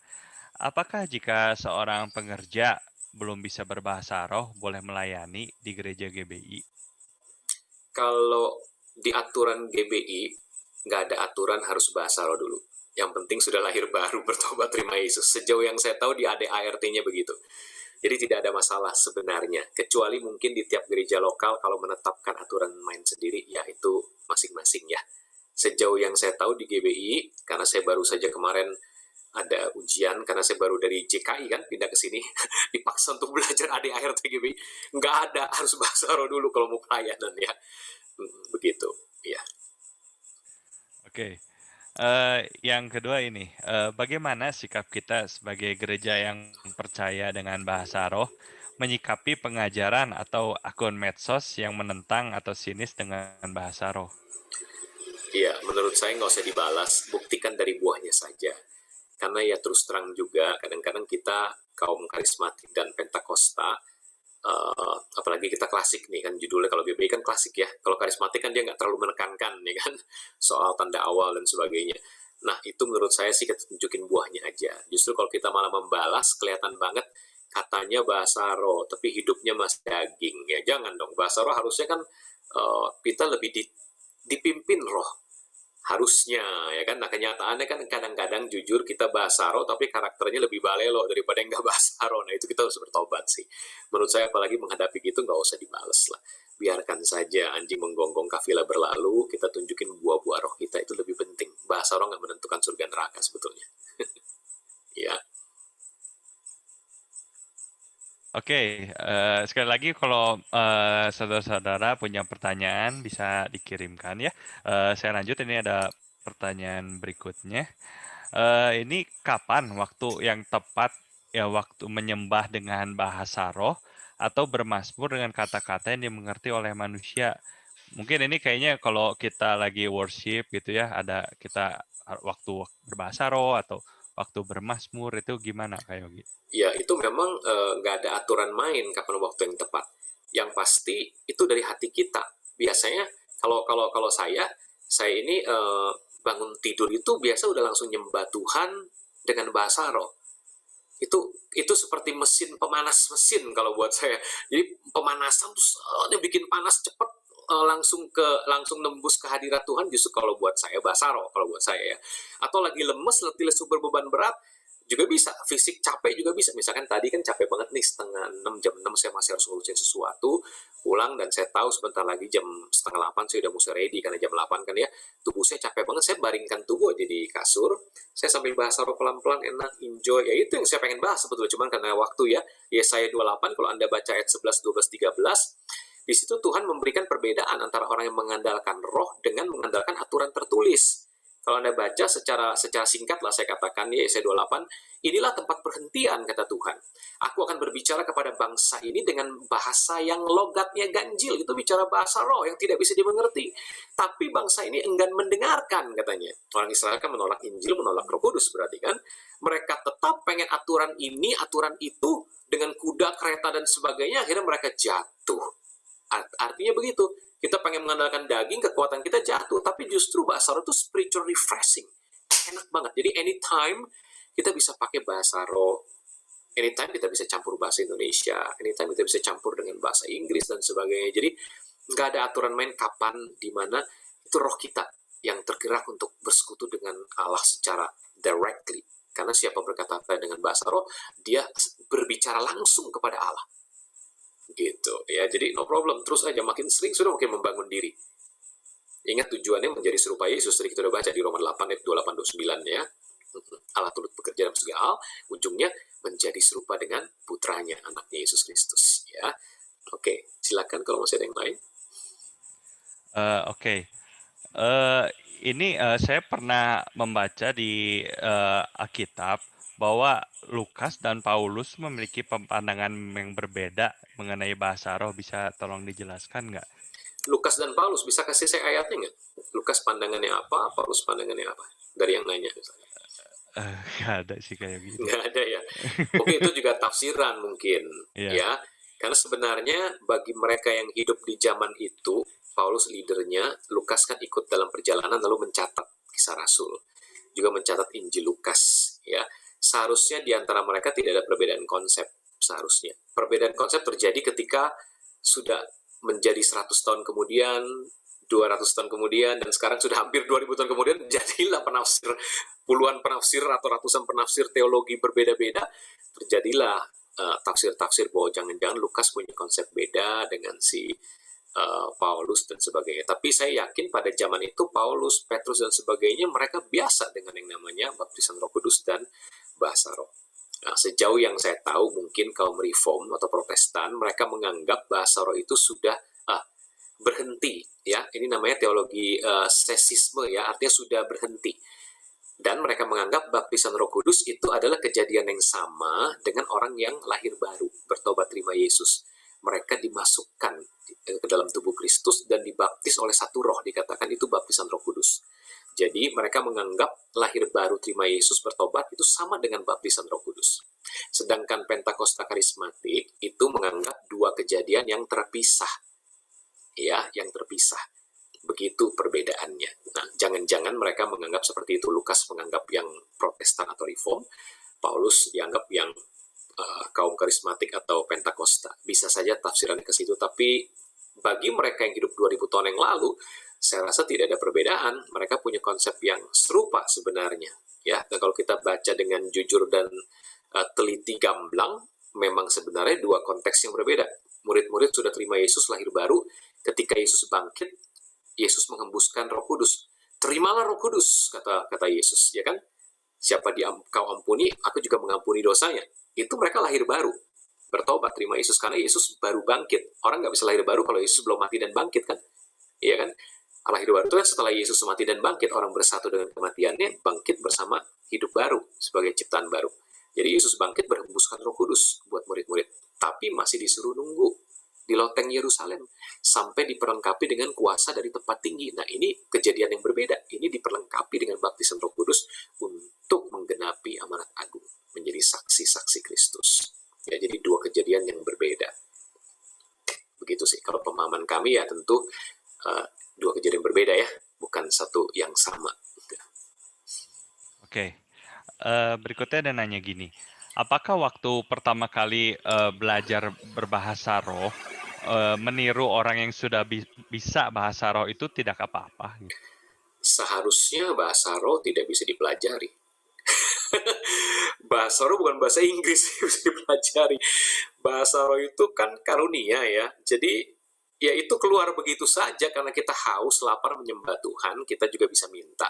Speaker 3: apakah jika seorang pengerja belum bisa berbahasa roh, boleh melayani di gereja GBI?
Speaker 4: Kalau di aturan GBI, nggak ada aturan harus bahasa roh dulu. Yang penting sudah lahir baru, bertobat, terima Yesus. Sejauh yang saya tahu di ADART-nya begitu. Jadi tidak ada masalah sebenarnya, kecuali mungkin di tiap gereja lokal kalau menetapkan aturan main sendiri, ya itu masing-masing ya. Sejauh yang saya tahu di GBI, karena saya baru saja kemarin ada ujian, karena saya baru dari JKI kan, pindah ke sini, dipaksa untuk belajar ADART GBI, nggak ada, harus bahasa roh dulu kalau mau pelayanan ya. Begitu, ya.
Speaker 3: Oke. Yang kedua ini, bagaimana sikap kita sebagai gereja yang percaya dengan bahasa roh menyikapi pengajaran atau akun medsos yang menentang atau sinis dengan bahasa roh?
Speaker 4: Iya, menurut saya nggak usah dibalas, buktikan dari buahnya saja. Karena ya terus terang juga, kadang-kadang kita kaum karismatik dan Pentakosta, apalagi kita klasik nih kan, judulnya kalau GBI kan klasik ya, kalau karismatik kan dia nggak terlalu menekankan ya kan, soal tanda awal dan sebagainya. Nah, itu menurut saya sih kita tunjukin buahnya aja. Justru kalau kita malah membalas, kelihatan banget katanya bahasa roh, tapi hidupnya masih daging. Ya jangan dong, bahasa roh harusnya kan kita lebih dipimpin roh. Harusnya, ya kan? Nah, kenyataannya kan kadang-kadang jujur kita bahasa roh, tapi karakternya lebih balelo daripada yang nggak bahasa roh. Nah, itu kita harus bertobat sih. Menurut saya, apalagi menghadapi gitu, nggak usah dibales lah. Biarkan saja anjing menggonggong kafilah berlalu, kita tunjukin buah-buah roh kita, itu lebih penting. Bahasa roh nggak menentukan surga neraka sebetulnya. Ya.
Speaker 3: Oke, sekali lagi kalau saudara-saudara punya pertanyaan bisa dikirimkan ya. Saya lanjut, ini ada pertanyaan berikutnya. Ini kapan waktu yang tepat ya waktu menyembah dengan bahasa roh atau bermazmur dengan kata-kata yang dimengerti oleh manusia? Mungkin ini kayaknya kalau kita lagi worship gitu ya, ada kita waktu berbahasa roh atau waktu bermazmur, itu gimana Kak Yogi?
Speaker 4: Ya, itu memang nggak ada aturan main kapan waktu yang tepat. Yang pasti itu dari hati kita. Biasanya kalau saya ini bangun tidur itu biasa udah langsung nyembah Tuhan dengan bahasa roh. Itu seperti mesin pemanas mesin kalau buat saya. Jadi pemanasan tuh dia bikin panas cepat, langsung nembus kehadirat Tuhan. Justru kalau buat saya basaro, kalau buat saya ya. Atau lagi lemes, letih lesu, berbeban berat juga bisa, fisik capek juga bisa. Misalkan tadi kan capek banget nih, setengah 6, jam 6 saya masih harus ngurusin sesuatu, pulang dan saya tahu sebentar lagi jam setengah 8 saya udah mesti ready karena jam 8 kan ya. Tubuh saya capek banget, saya baringkan tubuh aja di kasur, saya sambil bahas roh pelan-pelan, enak, enjoy. Ya itu yang saya pengen bahas sebetulnya, cuman karena waktu ya. Yesaya 28 kalau Anda baca ayat 11, 12, 13, di situ Tuhan memberikan perbedaan antara orang yang mengandalkan roh dengan mengandalkan aturan tertulis. Kalau Anda baca secara singkat lah saya katakan ya, Yesaya 28, inilah tempat perhentian kata Tuhan. Aku akan berbicara kepada bangsa ini dengan bahasa yang logatnya ganjil, itu bicara bahasa roh yang tidak bisa dimengerti. Tapi bangsa ini enggan mendengarkan katanya. Orang Israel kan menolak Injil, menolak Roh Kudus berarti kan. Mereka tetap pengen aturan ini, aturan itu, dengan kuda, kereta dan sebagainya, akhirnya mereka jatuh. Artinya begitu. Kita pengen mengandalkan daging, kekuatan kita jatuh. Tapi justru bahasa roh itu spiritual refreshing. Enak banget. Jadi anytime kita bisa pakai bahasa roh. Anytime kita bisa campur bahasa Indonesia. Anytime kita bisa campur dengan bahasa Inggris dan sebagainya. Jadi nggak ada aturan main kapan, di mana itu roh kita yang tergerak untuk bersekutu dengan Allah secara directly. Karena siapa berkata dengan bahasa roh, dia berbicara langsung kepada Allah. Gitu ya, jadi no problem, terus aja makin sering sudah makin membangun diri. Ingat tujuannya menjadi serupa Yesus, tadi kita udah baca di Roma 8 ayat 28-29 ya. Allah turut bekerja dalam segala hal, ujungnya menjadi serupa dengan putranya, anaknya Yesus Kristus ya. Oke, silakan kalau masih ada yang lain.
Speaker 3: Oke. Ini saya pernah membaca di Alkitab bahwa Lukas dan Paulus memiliki pandangan yang berbeda mengenai bahasa roh. Bisa tolong dijelaskan nggak?
Speaker 4: Lukas dan Paulus, bisa kasih saya ayatnya nggak? Lukas pandangannya apa, Paulus pandangannya apa? Dari yang nanya misalnya.
Speaker 3: Nggak ada sih kayak gitu.
Speaker 4: Nggak ada ya. Oke, itu juga tafsiran mungkin
Speaker 3: Iya.
Speaker 4: ya. Karena sebenarnya bagi mereka yang hidup di zaman itu, Paulus leadernya, Lukas kan ikut dalam perjalanan lalu mencatat kisah Rasul, juga mencatat Injil Lukas ya. Seharusnya di antara mereka tidak ada perbedaan konsep, seharusnya. Perbedaan konsep terjadi ketika sudah menjadi 100 tahun kemudian, 200 tahun kemudian, dan sekarang sudah hampir 2000 tahun kemudian, jadilah penafsir, puluhan penafsir atau ratusan penafsir teologi berbeda-beda, terjadilah tafsir-tafsir bahwa jangan-jangan Lukas punya konsep beda dengan si Paulus dan sebagainya. Tapi saya yakin pada zaman itu Paulus, Petrus dan sebagainya mereka biasa dengan yang namanya baptisan Roh Kudus dan bahasa roh. Nah, sejauh yang saya tahu mungkin kaum Reform atau Protestan mereka menganggap bahasa roh itu sudah berhenti ya. Ini namanya teologi sesisme ya, artinya sudah berhenti. Dan mereka menganggap baptisan Roh Kudus itu adalah kejadian yang sama dengan orang yang lahir baru, bertobat terima Yesus. Mereka dimasukkan ke dalam tubuh Kristus dan dibaptis oleh satu roh, dikatakan itu baptisan Roh Kudus. Jadi mereka menganggap lahir baru terima Yesus, bertobat itu sama dengan baptisan Roh Kudus. Sedangkan Pentakosta karismatik itu menganggap dua kejadian yang terpisah. Ya, yang terpisah. Begitu perbedaannya. Nah, jangan-jangan mereka menganggap seperti itu. Lukas menganggap yang Protestan atau Reform, Paulus dianggap yang kaum karismatik atau Pentakosta. Bisa saja tafsirannya ke situ, tapi bagi mereka yang hidup 2000 tahun yang lalu, saya rasa tidak ada perbedaan. Mereka punya konsep yang serupa sebenarnya. Ya, dan kalau kita baca dengan jujur dan teliti gamblang, memang sebenarnya dua konteks yang berbeda. Murid-murid sudah terima Yesus lahir baru. Ketika Yesus bangkit, Yesus menghembuskan Roh Kudus. Terimalah Roh Kudus, kata Yesus, ya kan? Siapa kau ampuni, aku juga mengampuni dosanya. Itu mereka lahir baru, bertobat terima Yesus karena Yesus baru bangkit. Orang nggak bisa lahir baru kalau Yesus belum mati dan bangkit kan? Iya kan? Lahir baru itu kan setelah Yesus mati dan bangkit, orang bersatu dengan kematiannya, bangkit bersama hidup baru sebagai ciptaan baru. Jadi Yesus bangkit berhembuskan Roh Kudus buat murid-murid, tapi masih disuruh nunggu di loteng Yerusalem sampai diperlengkapi dengan kuasa dari tempat tinggi. Nah, ini kejadian yang berbeda. Ini diperlengkapi dengan baptisan Roh Kudus untuk menggenapi amanat agung, menjadi saksi-saksi Kristus. Ya, jadi dua kejadian yang berbeda. Begitu sih. Kalau pemahaman kami ya tentu dua kejadian berbeda ya, bukan satu yang sama.
Speaker 3: Oke. Berikutnya ada nanya gini. apakah waktu pertama kali belajar berbahasa roh, meniru orang yang sudah bisa bahasa roh itu tidak apa-apa? Gitu?
Speaker 4: Seharusnya bahasa roh tidak bisa dipelajari. Bahasa roh bukan bahasa Inggris yang bisa dipelajari. Bahasa roh itu kan karunia ya. Jadi ya itu keluar begitu saja karena kita haus, lapar menyembah Tuhan, kita juga bisa minta.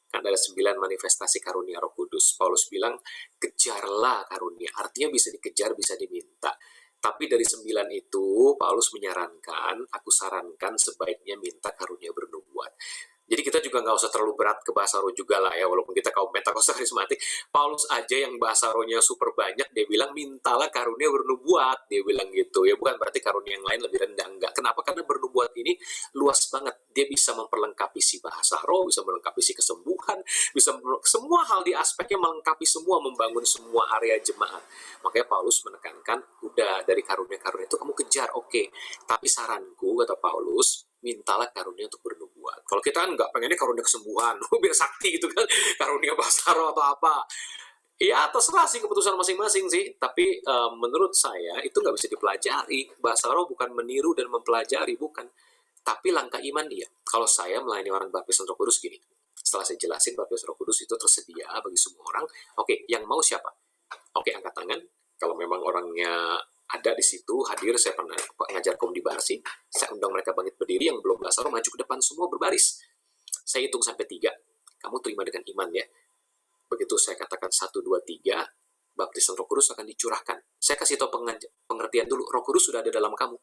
Speaker 4: Kan ada 9 manifestasi karunia Roh Kudus. Paulus bilang, kejarlah karunia. Artinya bisa dikejar, bisa diminta. Tapi dari 9 itu, Paulus menyarankan, aku sarankan sebaiknya minta karunia bernubuat. Jadi kita juga nggak usah terlalu berat ke bahasa roh juga lah ya, walaupun kita kaum Pentakosta karismatik. Paulus aja yang bahasa rohnya super banyak, dia bilang mintalah karunia bernubuat, dia bilang gitu. Ya bukan berarti karunia yang lain lebih rendah, enggak. Kenapa? Karena bernubuat ini luas banget. Dia bisa memperlengkapi si bahasa roh, bisa melengkapi si kesembuhan, bisa semua hal di aspeknya melengkapi semua, membangun semua area jemaat. Makanya Paulus menekankan, udah dari karunia-karunia itu kamu kejar, oke. Tapi saranku, kata Paulus, mintalah karunia untuk bernubuat. Kalau kita kan nggak pengennya karunia kesembuhan, biar sakti gitu kan, karunia bahasa roh atau apa. Ya terserah sih keputusan masing-masing sih, tapi menurut saya itu nggak bisa dipelajari. Bahasa roh bukan meniru dan mempelajari, bukan. Tapi langkah iman dia. Kalau saya melayani orang baptisan Roh Kudus gini, setelah saya jelasin baptisan Roh Kudus itu tersedia bagi semua orang, oke, yang mau siapa? Oke, angkat tangan. Kalau memang orangnya ada di situ, hadir, saya pernah ngajar kaum di Barsi, saya undang mereka bangkit berdiri, yang belum bahasa roh maju ke depan semua berbaris. Saya hitung sampai 3, kamu terima dengan iman ya. Begitu saya katakan 1, 2, 3, baptisan Roh Kudus akan dicurahkan. Saya kasih tahu pengertian dulu, Roh Kudus sudah ada dalam kamu.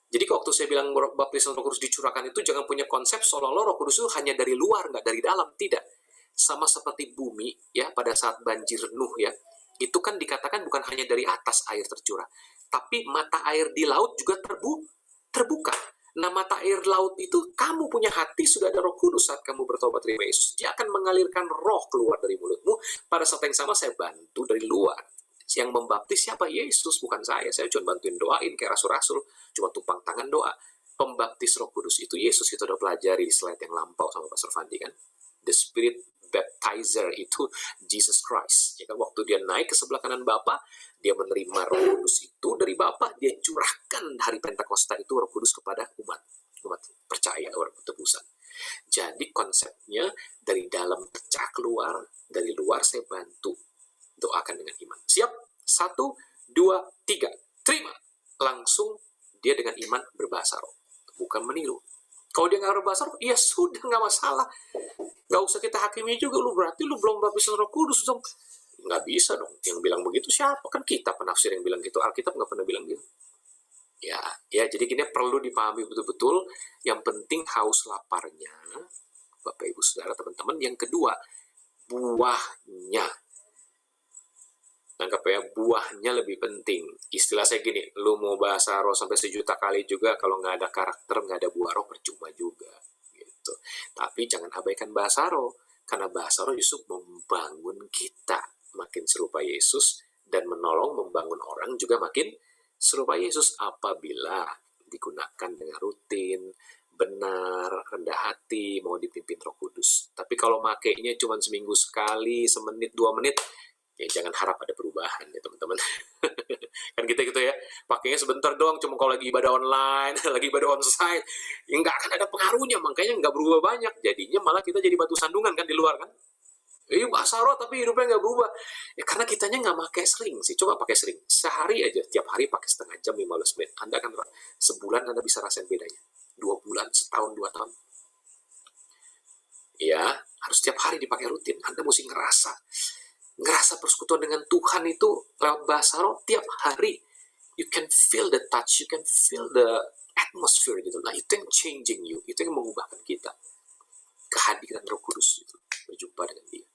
Speaker 4: Jadi waktu saya bilang baptisan Roh Kudus dicurahkan itu jangan punya konsep seolah-olah Roh Kudus itu hanya dari luar, nggak dari dalam, tidak. Sama seperti bumi ya pada saat banjir Nuh ya, itu kan dikatakan bukan hanya dari atas air tercurah, tapi mata air di laut juga terbuka. Nah, mata air laut itu, kamu punya hati, sudah ada Roh Kudus saat kamu bertobat terima Yesus. Dia akan mengalirkan roh keluar dari mulutmu. Pada saat yang sama saya bantu dari luar. Yang membaptis siapa? Yesus, bukan saya. Saya cuma bantuin doain kayak rasul-rasul, cuma tumpang tangan doa. Pembaptis Roh Kudus itu Yesus, kita udah pelajari di slide yang lampau sama Pastor Fandi kan. The Spirit baptizer itu Jesus Christ. Ya kan, waktu dia naik ke sebelah kanan Bapa, dia menerima Roh Kudus itu dari Bapa, dia curahkan hari Pentakosta itu Roh Kudus kepada umat percaya, orang tebusan. Jadi konsepnya dari dalam pecah keluar, dari luar saya bantu doakan dengan iman. Siap? 1, 2, 3. Terima. Langsung dia dengan iman berbahasa roh. Bukan meniru. Kalau dia nggak berbahasa roh, ya sudah, nggak masalah. Nggak usah kita hakimi juga, lu berarti lu belum baptisan Roh Kudus dong. Nggak bisa dong. Yang bilang begitu siapa? Kan kita penafsir yang bilang gitu. Alkitab nggak pernah bilang gitu. Ya, jadi gini perlu dipahami betul-betul. Yang penting haus laparnya, Bapak Ibu Saudara teman-teman. Yang kedua, buahnya. Nangkep ya, buahnya lebih penting. Istilah saya gini, lu mau bahasa roh sampai 1.000.000 kali juga, kalau nggak ada karakter, nggak ada buah roh, percuma juga. Gitu. Tapi jangan abaikan bahasa roh, karena bahasa roh justru membangun kita makin serupa Yesus, dan menolong membangun orang juga makin serupa Yesus apabila digunakan dengan rutin, benar, rendah hati, mau dipimpin Roh Kudus. Tapi kalau makainya cuma seminggu sekali, semenit, 2 menit, ya jangan harap ada perubahan ya teman-teman. Kan kita gitu ya, pakainya sebentar doang, cuma kalau lagi ibadah online, lagi ibadah onsite, ya nggak akan ada pengaruhnya, makanya nggak berubah banyak. Jadinya malah kita jadi batu sandungan kan di luar kan. Bahasa roh tapi hidupnya nggak berubah. Ya karena kitanya nggak pakai sering sih. Coba pakai sering. Sehari aja, tiap hari pakai setengah jam, 15 menit. Anda kan sebulan Anda bisa rasain bedanya. 2 bulan, setahun, 2 tahun. Ya, harus tiap hari dipakai rutin. Anda mesti ngerasa persekutuan dengan Tuhan itu lewat bahasa roh tiap hari. You can feel the touch, you can feel the atmosphere gitu. Nah, itu yang changing you, itu yang mengubahkan kita. Kehadiran Roh Kudus itu, berjumpa dengan Dia.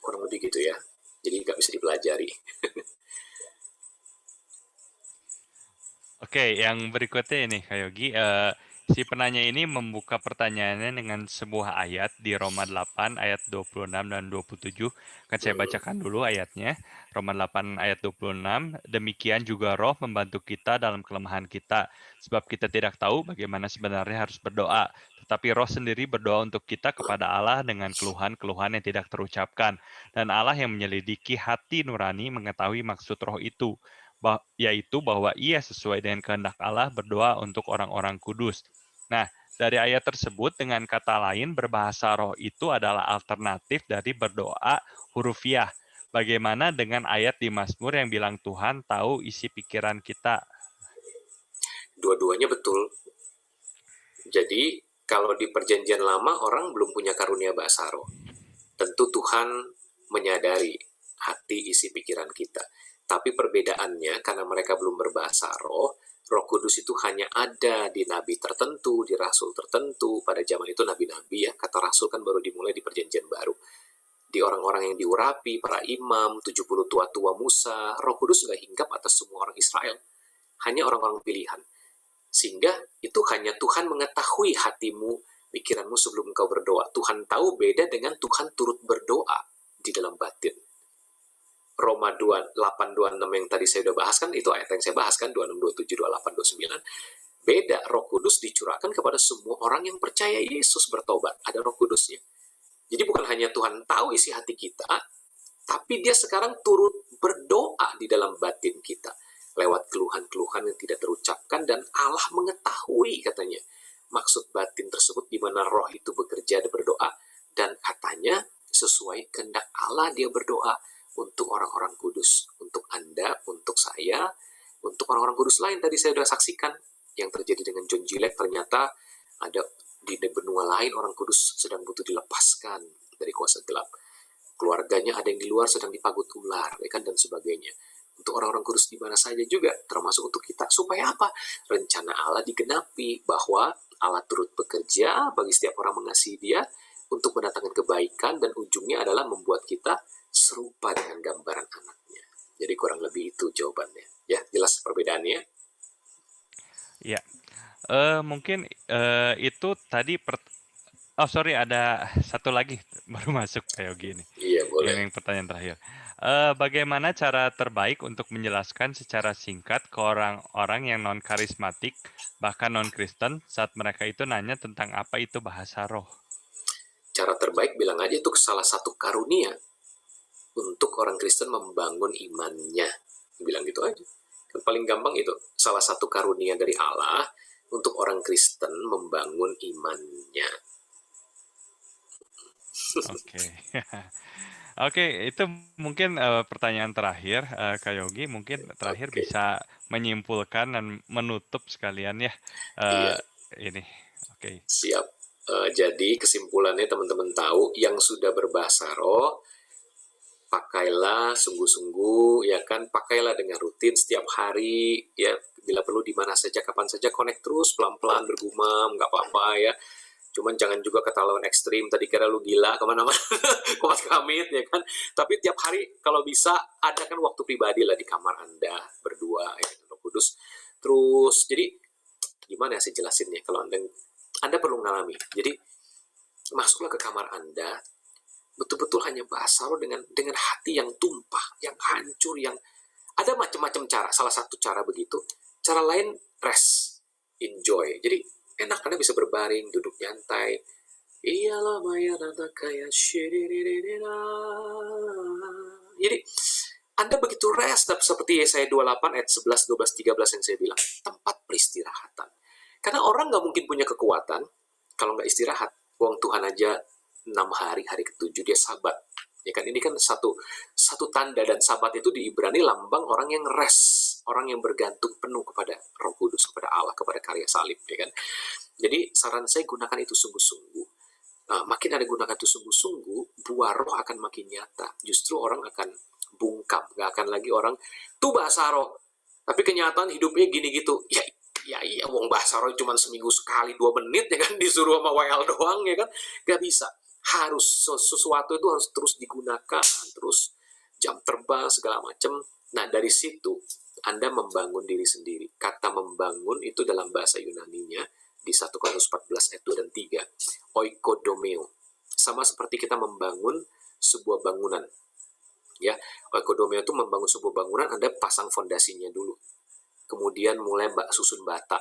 Speaker 4: Kurang lebih gitu ya. Jadi nggak bisa dipelajari.
Speaker 3: Oke, yang berikutnya ini Kak Yogi, si penanya ini membuka pertanyaannya dengan sebuah ayat di Roma 8 ayat 26 dan 27. Kan saya bacakan dulu ayatnya. Roma 8 ayat 26, demikian juga roh membantu kita dalam kelemahan kita. Sebab kita tidak tahu bagaimana sebenarnya harus berdoa. tetapi Roh sendiri berdoa untuk kita kepada Allah dengan keluhan-keluhan yang tidak terucapkan. Dan Allah yang menyelidiki hati nurani mengetahui maksud Roh itu, yaitu bahwa ia sesuai dengan kehendak Allah berdoa untuk orang-orang kudus. Nah, dari ayat tersebut dengan kata lain berbahasa roh itu adalah alternatif dari berdoa hurufiah. Bagaimana dengan ayat di Mazmur yang bilang Tuhan tahu isi pikiran kita?
Speaker 4: Dua-duanya betul. Jadi kalau di perjanjian lama orang belum punya karunia bahasa roh. Tentu Tuhan menyadari hati isi pikiran kita. Tapi perbedaannya karena mereka belum berbahasa roh, Roh Kudus itu hanya ada di nabi tertentu, di rasul tertentu. Pada zaman itu nabi-nabi ya, kata rasul kan baru dimulai di perjanjian baru. Di orang-orang yang diurapi, para imam, 70 tua-tua Musa, Roh Kudus nggak hinggap atas semua orang Israel. Hanya orang-orang pilihan. Sehingga itu hanya Tuhan mengetahui hatimu, pikiranmu sebelum engkau berdoa. Tuhan tahu beda dengan Tuhan turut berdoa di dalam batin. Roma 8:26 yang tadi saya udah bahas kan, itu ayat yang saya bahas kan, 26, 27, 28, 29. Beda, Roh Kudus dicurahkan kepada semua orang yang percaya Yesus bertobat. Ada Roh Kudusnya. Jadi bukan hanya Tuhan tahu isi hati kita, tapi dia sekarang turut berdoa di dalam batin kita. Lewat keluhan-keluhan yang tidak terucapkan, dan Allah mengetahui katanya maksud batin tersebut di mana roh itu bekerja dan berdoa. Dan katanya sesuai kehendak Allah dia berdoa untuk orang-orang kudus, untuk Anda, untuk saya, untuk orang-orang kudus lain. Tadi saya sudah saksikan yang terjadi dengan John Gillette. Ternyata ada di benua lain orang kudus sedang butuh dilepaskan dari kuasa gelap. Keluarganya ada yang di luar sedang dipagut ular, ya kan, dan sebagainya. Untuk orang-orang kudus di mana saja juga, termasuk untuk kita. Supaya apa? Rencana Allah digenapi, bahwa Allah turut bekerja bagi setiap orang mengasihi dia untuk mendatangkan kebaikan, dan ujungnya adalah membuat kita serupa dengan gambaran anaknya. Jadi kurang lebih itu jawabannya. Ya, jelas perbedaannya?
Speaker 3: Ya, mungkin itu tadi ada satu lagi baru masuk kayak gini.
Speaker 4: Iya, boleh.
Speaker 3: Yang pertanyaan terakhir. Bagaimana cara terbaik untuk menjelaskan secara singkat ke orang-orang yang non-karismatik, bahkan non-Kristen, saat mereka itu nanya tentang apa itu bahasa roh?
Speaker 4: Cara terbaik bilang aja itu salah satu karunia untuk orang Kristen membangun imannya. Bilang gitu aja. Yang paling gampang itu. Salah satu karunia dari Allah untuk orang Kristen membangun imannya.
Speaker 3: Oke. Oke, itu mungkin pertanyaan terakhir, Kak Yogi. Mungkin terakhir bisa menyimpulkan dan menutup sekalian ya.
Speaker 4: Iya.
Speaker 3: Ini. Oke.
Speaker 4: Siap. Jadi kesimpulannya teman-teman tahu, yang sudah berbahasa roh, pakailah sungguh-sungguh, ya kan, pakailah dengan rutin setiap hari, ya, bila perlu di mana saja, kapan saja, connect terus, pelan-pelan bergumam, nggak apa-apa ya. Cuman jangan juga keterlaluan ekstrim, tadi kira lu gila kemana-mana, kuat kamit, ya kan. Tapi tiap hari kalau bisa, adakan waktu pribadi lah di kamar Anda, berdua, ya, Roh Kudus. Terus, jadi, gimana ya sih jelasinnya, kalau Anda perlu mengalami. Jadi, masuklah ke kamar Anda, betul-betul hanya bahasa roh dengan hati yang tumpah, yang hancur, yang ada macam-macam cara. Salah satu cara begitu. Cara lain rest, enjoy. Jadi enak, Anda bisa berbaring, duduk nyantai. Iyalah maya nata kaya Jadi Anda begitu rest, seperti Yesaya 28 ayat 11, 12, 13 yang saya bilang. Tempat peristirahatan. Karena orang nggak mungkin punya kekuatan kalau nggak istirahat. Uang Tuhan aja 6 hari, hari ke-7 dia sabat. Ya kan, ini kan satu tanda, dan sabat itu di Ibrani lambang orang yang rest, orang yang bergantung penuh kepada Roh Kudus, kepada Allah, kepada karya salib, ya kan. Jadi saran saya, gunakan itu sungguh-sungguh. Nah, makin Anda gunakan itu sungguh-sungguh, buah roh akan makin nyata. Justru orang akan bungkam, nggak akan lagi orang tuh bahasa roh, tapi kenyataan hidupnya gini gitu. Ya, wong bahasa roh cuma seminggu sekali 2 menit, ya kan, disuruh sama WL doang, ya kan, nggak bisa. Harus sesuatu itu harus terus digunakan, terus jam terbang segala macam. Nah, dari situ Anda membangun diri sendiri. Kata membangun itu dalam bahasa Yunaninya di 1 Korintus 14 ayat 2 dan 3, oikodomeo. Sama seperti kita membangun sebuah bangunan. Ya, oikodomeo itu membangun sebuah bangunan, Anda pasang fondasinya dulu. Kemudian mulai susun bata,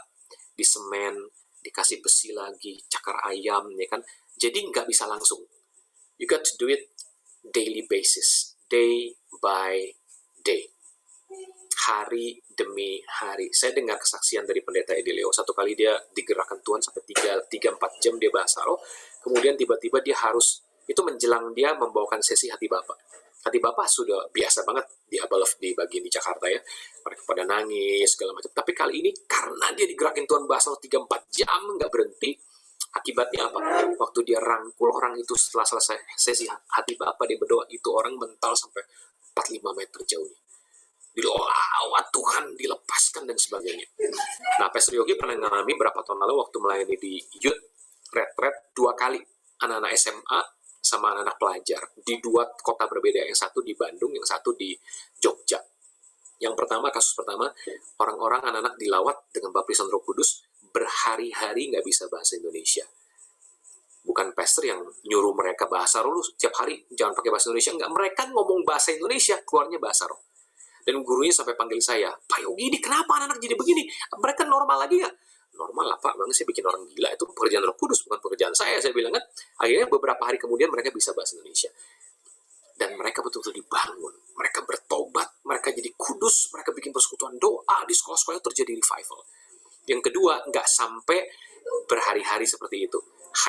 Speaker 4: di semen, dikasih besi lagi, cakar ayam, ya kan. Jadi nggak bisa langsung. You got to do it daily basis, day by day, hari demi hari. Saya dengar kesaksian dari pendeta Edileo, satu kali dia digerakkan Tuhan sampai 3-4 jam dia bahasa roh, kemudian tiba-tiba dia harus, itu menjelang dia membawakan sesi hati Bapa. Hati Bapa sudah biasa banget di Abalov di bagian di Jakarta ya, mereka pada nangis segala macam. Tapi kali ini karena dia digerakin Tuhan bahasa roh 3-4 jam nggak berhenti, akibatnya apa? Waktu dia rangkul orang itu setelah selesai sesi hati Bapa, dia berdoa, itu orang mental sampai 4-5 meter jauhnya. Dilawat Tuhan, dilepaskan dan sebagainya. Nah, Pastor Yogi pernah ngalami berapa tahun lalu waktu melayani di Youth Retreat 2 kali, anak-anak SMA sama anak-anak pelajar di 2 kota berbeda, yang satu di Bandung, yang satu di Jogja. Yang pertama, kasus pertama, orang-orang anak-anak dilawat dengan baptisan Roh Kudus berhari-hari nggak bisa bahasa Indonesia. Bukan pastor yang nyuruh mereka bahasa roh, lu setiap hari jangan pakai bahasa Indonesia, nggak, mereka ngomong bahasa Indonesia, keluarnya bahasa roh. Dan gurunya sampai panggil saya, Pak Yogi, ini kenapa anak-anak jadi begini? Mereka normal lagi nggak? Normal lah Pak, bang, saya bikin orang gila, itu pekerjaan Roh Kudus, bukan pekerjaan saya bilang kan. Akhirnya beberapa hari kemudian mereka bisa bahasa Indonesia. Dan mereka betul-betul dibangun, mereka bertobat, mereka jadi kudus, mereka bikin persekutuan doa, di sekolah-sekolah terjadi revival. Yang kedua, nggak sampai berhari-hari seperti itu,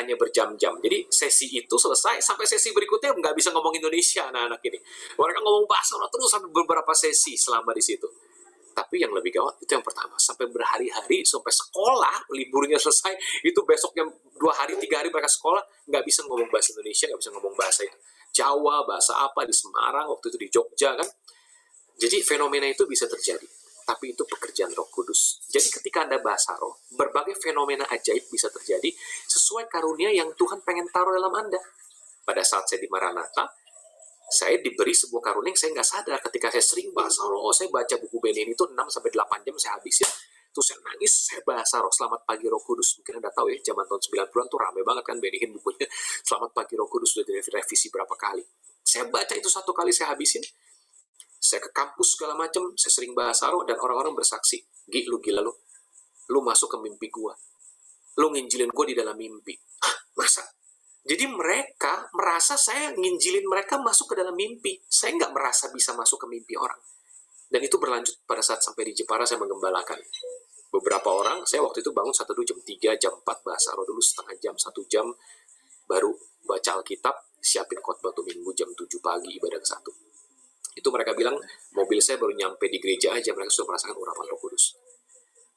Speaker 4: hanya berjam-jam. Jadi sesi itu selesai, sampai sesi berikutnya nggak bisa ngomong Indonesia anak-anak ini. Mereka ngomong bahasa roh terus sampai beberapa sesi selama di situ. Tapi yang lebih gawat itu yang pertama, sampai berhari-hari, sampai sekolah, liburnya selesai, itu besoknya 2 hari, 3 hari mereka sekolah, nggak bisa ngomong bahasa Indonesia, nggak bisa ngomong bahasa Jawa, bahasa apa, di Semarang, waktu itu di Jogja kan. Jadi fenomena itu bisa terjadi. Tapi itu pekerjaan Roh Kudus. Jadi ketika Anda bahasa roh, berbagai fenomena ajaib bisa terjadi sesuai karunia yang Tuhan pengen taruh dalam Anda. Pada saat saya di Maranatha, saya diberi sebuah karunia yang saya nggak sadar. Ketika saya sering bahasa roh, saya baca buku Benin itu 6-8 jam saya habisin. Terus saya nangis, saya bahasa roh, Selamat Pagi Roh Kudus. Mungkin Anda tahu ya, zaman tahun 90-an tuh rame banget kan Benin bukunya. Selamat Pagi Roh Kudus, sudah direvisi berapa kali. Saya baca itu 1 kali, saya habisin. Saya ke kampus segala macam, saya sering bahasa roh, dan orang-orang bersaksi, Gi, lu gila lu. Lu masuk ke mimpi gua. Lu nginjilin gua di dalam mimpi. Hah, masa? Jadi mereka merasa saya nginjilin mereka masuk ke dalam mimpi. Saya nggak merasa bisa masuk ke mimpi orang. Dan itu berlanjut pada saat sampai di Jepara saya menggembalakan. Beberapa orang, saya waktu itu bangun 1 jam 3, jam 4 bahasa roh dulu, setengah jam, 1 jam, baru baca Alkitab, siapin khotbah tuh Minggu jam 7 pagi ibadah ke-1. Itu mereka bilang, mobil saya baru nyampe di gereja aja, mereka sudah merasakan urapan Roh Kudus.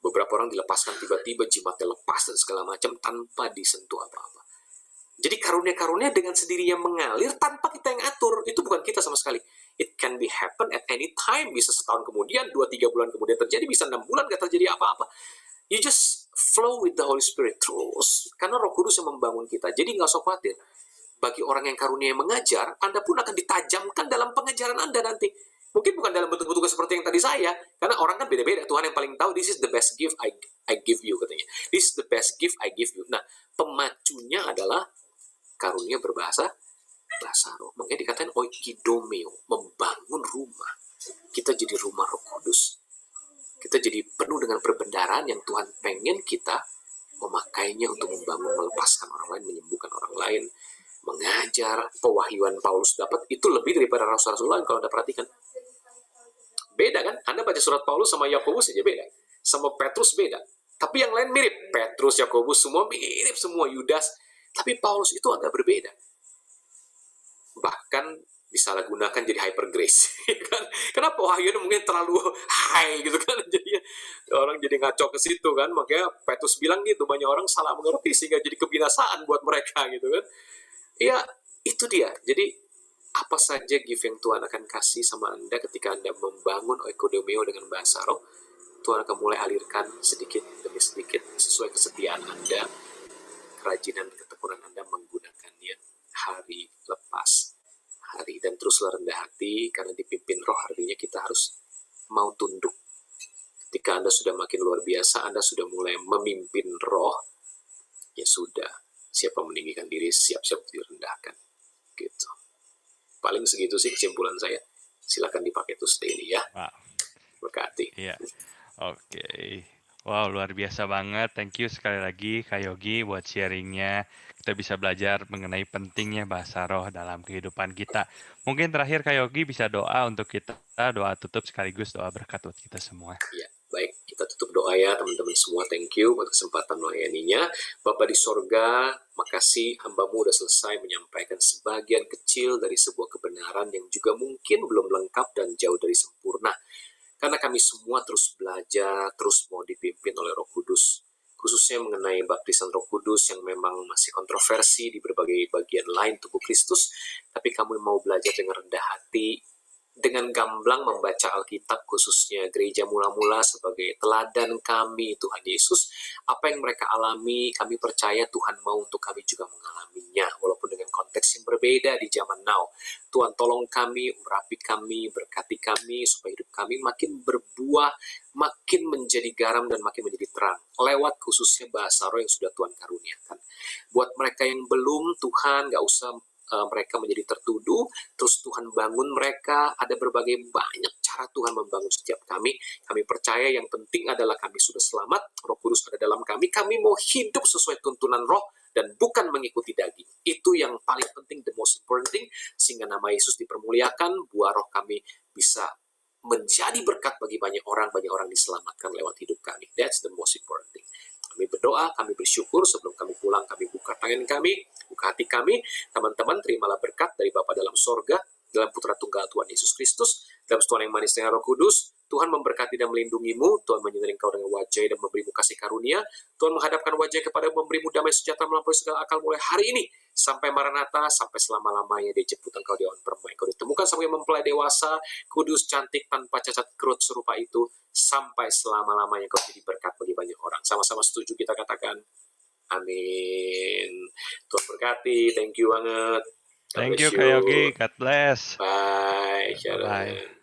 Speaker 4: Beberapa orang dilepaskan tiba-tiba, jimatnya lepas dan segala macam tanpa disentuh apa-apa. Jadi karunia-karunia dengan sendirinya mengalir tanpa kita yang atur. Itu bukan kita sama sekali. It can be happen at any time. Bisa setahun kemudian, 2-3 bulan kemudian terjadi, bisa 6 bulan gak terjadi apa-apa. You just flow with the Holy Spirit terus. Karena Roh Kudus yang membangun kita. Jadi gak usah khawatir. Bagi orang yang karunia mengajar, Anda pun akan ditajamkan dalam pengajaran Anda nanti. Mungkin bukan dalam bentuk-bentuk seperti yang tadi saya, karena orang kan beda-beda. Tuhan yang paling tahu, this is the best gift I give you, katanya. This is the best gift I give you. Nah, pemacunya adalah karunia berbahasa roh. Makanya dikatakan oikidomeo, membangun rumah. Kita jadi rumah Roh Kudus. Kita jadi penuh dengan perbendaharaan yang Tuhan pengen kita memakainya untuk membangun, melepaskan orang lain, menyembuhkan orang lain, mengajar. Pewahyuan Paulus dapat itu lebih daripada rasul-rasul lain kalau Anda perhatikan. Beda kan? Anda baca surat Paulus sama Yakobus aja beda. Sama Petrus beda. Tapi yang lain mirip. Petrus, Yakobus semua mirip semua, Yudas. Tapi Paulus itu agak berbeda. Bahkan disalahgunakan jadi hyper grace. Kenapa wahyunya mungkin terlalu high gitu kan? Jadi orang jadi ngaco ke situ kan. Makanya Petrus bilang gitu, banyak orang salah mengerti sehingga jadi kebinasaan buat mereka gitu kan. Ya, itu dia. Jadi apa saja gift yang Tuhan akan kasih sama Anda ketika Anda membangun oikodomeo dengan bahasa roh, Tuhan akan mulai alirkan sedikit demi sedikit sesuai kesetiaan Anda, kerajinan ketekunan Anda menggunakannya hari lepas hari. Dan teruslah rendah hati, karena dipimpin roh artinya kita harus mau tunduk. Ketika Anda sudah makin luar biasa, Anda sudah mulai memimpin roh, ya sudah, siapa meninggikan diri, siap-siap direndahkan. Gitu. Paling segitu sih kesimpulan saya. Silakan dipakai terus daily ya.
Speaker 3: Wow.
Speaker 4: Berkati.
Speaker 3: Iya. Oke. Wow, luar biasa banget. Thank you sekali lagi Kak Yogi buat sharingnya. Kita bisa belajar mengenai pentingnya bahasa roh dalam kehidupan kita. Mungkin terakhir Kak Yogi bisa doa untuk kita, doa tutup sekaligus doa berkat buat kita semua.
Speaker 4: Ya, baik, kita tutup doa ya teman-teman semua. Thank you buat kesempatan melayaninya. Bapak di sorga, makasih hambamu udah selesai menyampaikan sebagian kecil dari sebuah kebenaran yang juga mungkin belum lengkap dan jauh dari sempurna. Karena kami semua terus belajar, terus mau dipimpin oleh Roh Kudus. Khususnya mengenai baptisan Roh Kudus yang memang masih kontroversi di berbagai bagian lain tubuh Kristus. Tapi kami mau belajar dengan rendah hati, dengan gamblang membaca Alkitab, khususnya gereja mula-mula sebagai teladan kami Tuhan Yesus. Apa yang mereka alami, kami percaya Tuhan mau untuk kami juga mengalaminya, walaupun dengan konteks yang berbeda di zaman now. Tuhan tolong kami, urapi kami, berkati kami, supaya hidup kami makin berbuah, makin menjadi garam dan makin menjadi terang, lewat khususnya bahasa roh yang sudah Tuhan karuniakan. Buat mereka yang belum, Tuhan gak usah mereka menjadi tertuduh, terus Tuhan bangun mereka. Ada berbagai banyak cara Tuhan membangun setiap kami. Kami percaya yang penting adalah kami sudah selamat, Roh Kudus ada dalam kami. Kami mau hidup sesuai tuntunan roh dan bukan mengikuti daging. Itu yang paling penting, the most important thing, sehingga nama Yesus dipermuliakan, buah roh kami bisa menjadi berkat bagi banyak orang diselamatkan lewat hidup kami. That's the most important thing. Kami berdoa, kami bersyukur sebelum kami pulang, kami buka tangan kami, buka hati kami. Teman-teman, terimalah berkat dari Bapa dalam sorga, dalam Putra Tunggal Tuhan Yesus Kristus, dalam Tuhan yang manis dengan Roh Kudus. Tuhan memberkati dan melindungimu, Tuhan menyinari engkau dengan wajah dan memberimu kasih karunia. Tuhan menghadapkan wajah kepada memberimu damai sejahtera melampaui segala akal mulai hari ini sampai Maranatha, sampai selama-lamanya. Dia jemput engkau di awan permai. Engkau ditemukan sampai mempelai dewasa, kudus, cantik, tanpa cacat kerut serupa itu, sampai selama-lamanya kau jadi berkat bagi banyak orang. Sama-sama setuju kita katakan amin. Tuhan berkati. Thank you banget. God
Speaker 3: Thank
Speaker 4: bless
Speaker 3: you Kak Yogi. God bless.
Speaker 4: Bye.
Speaker 3: Bye-bye.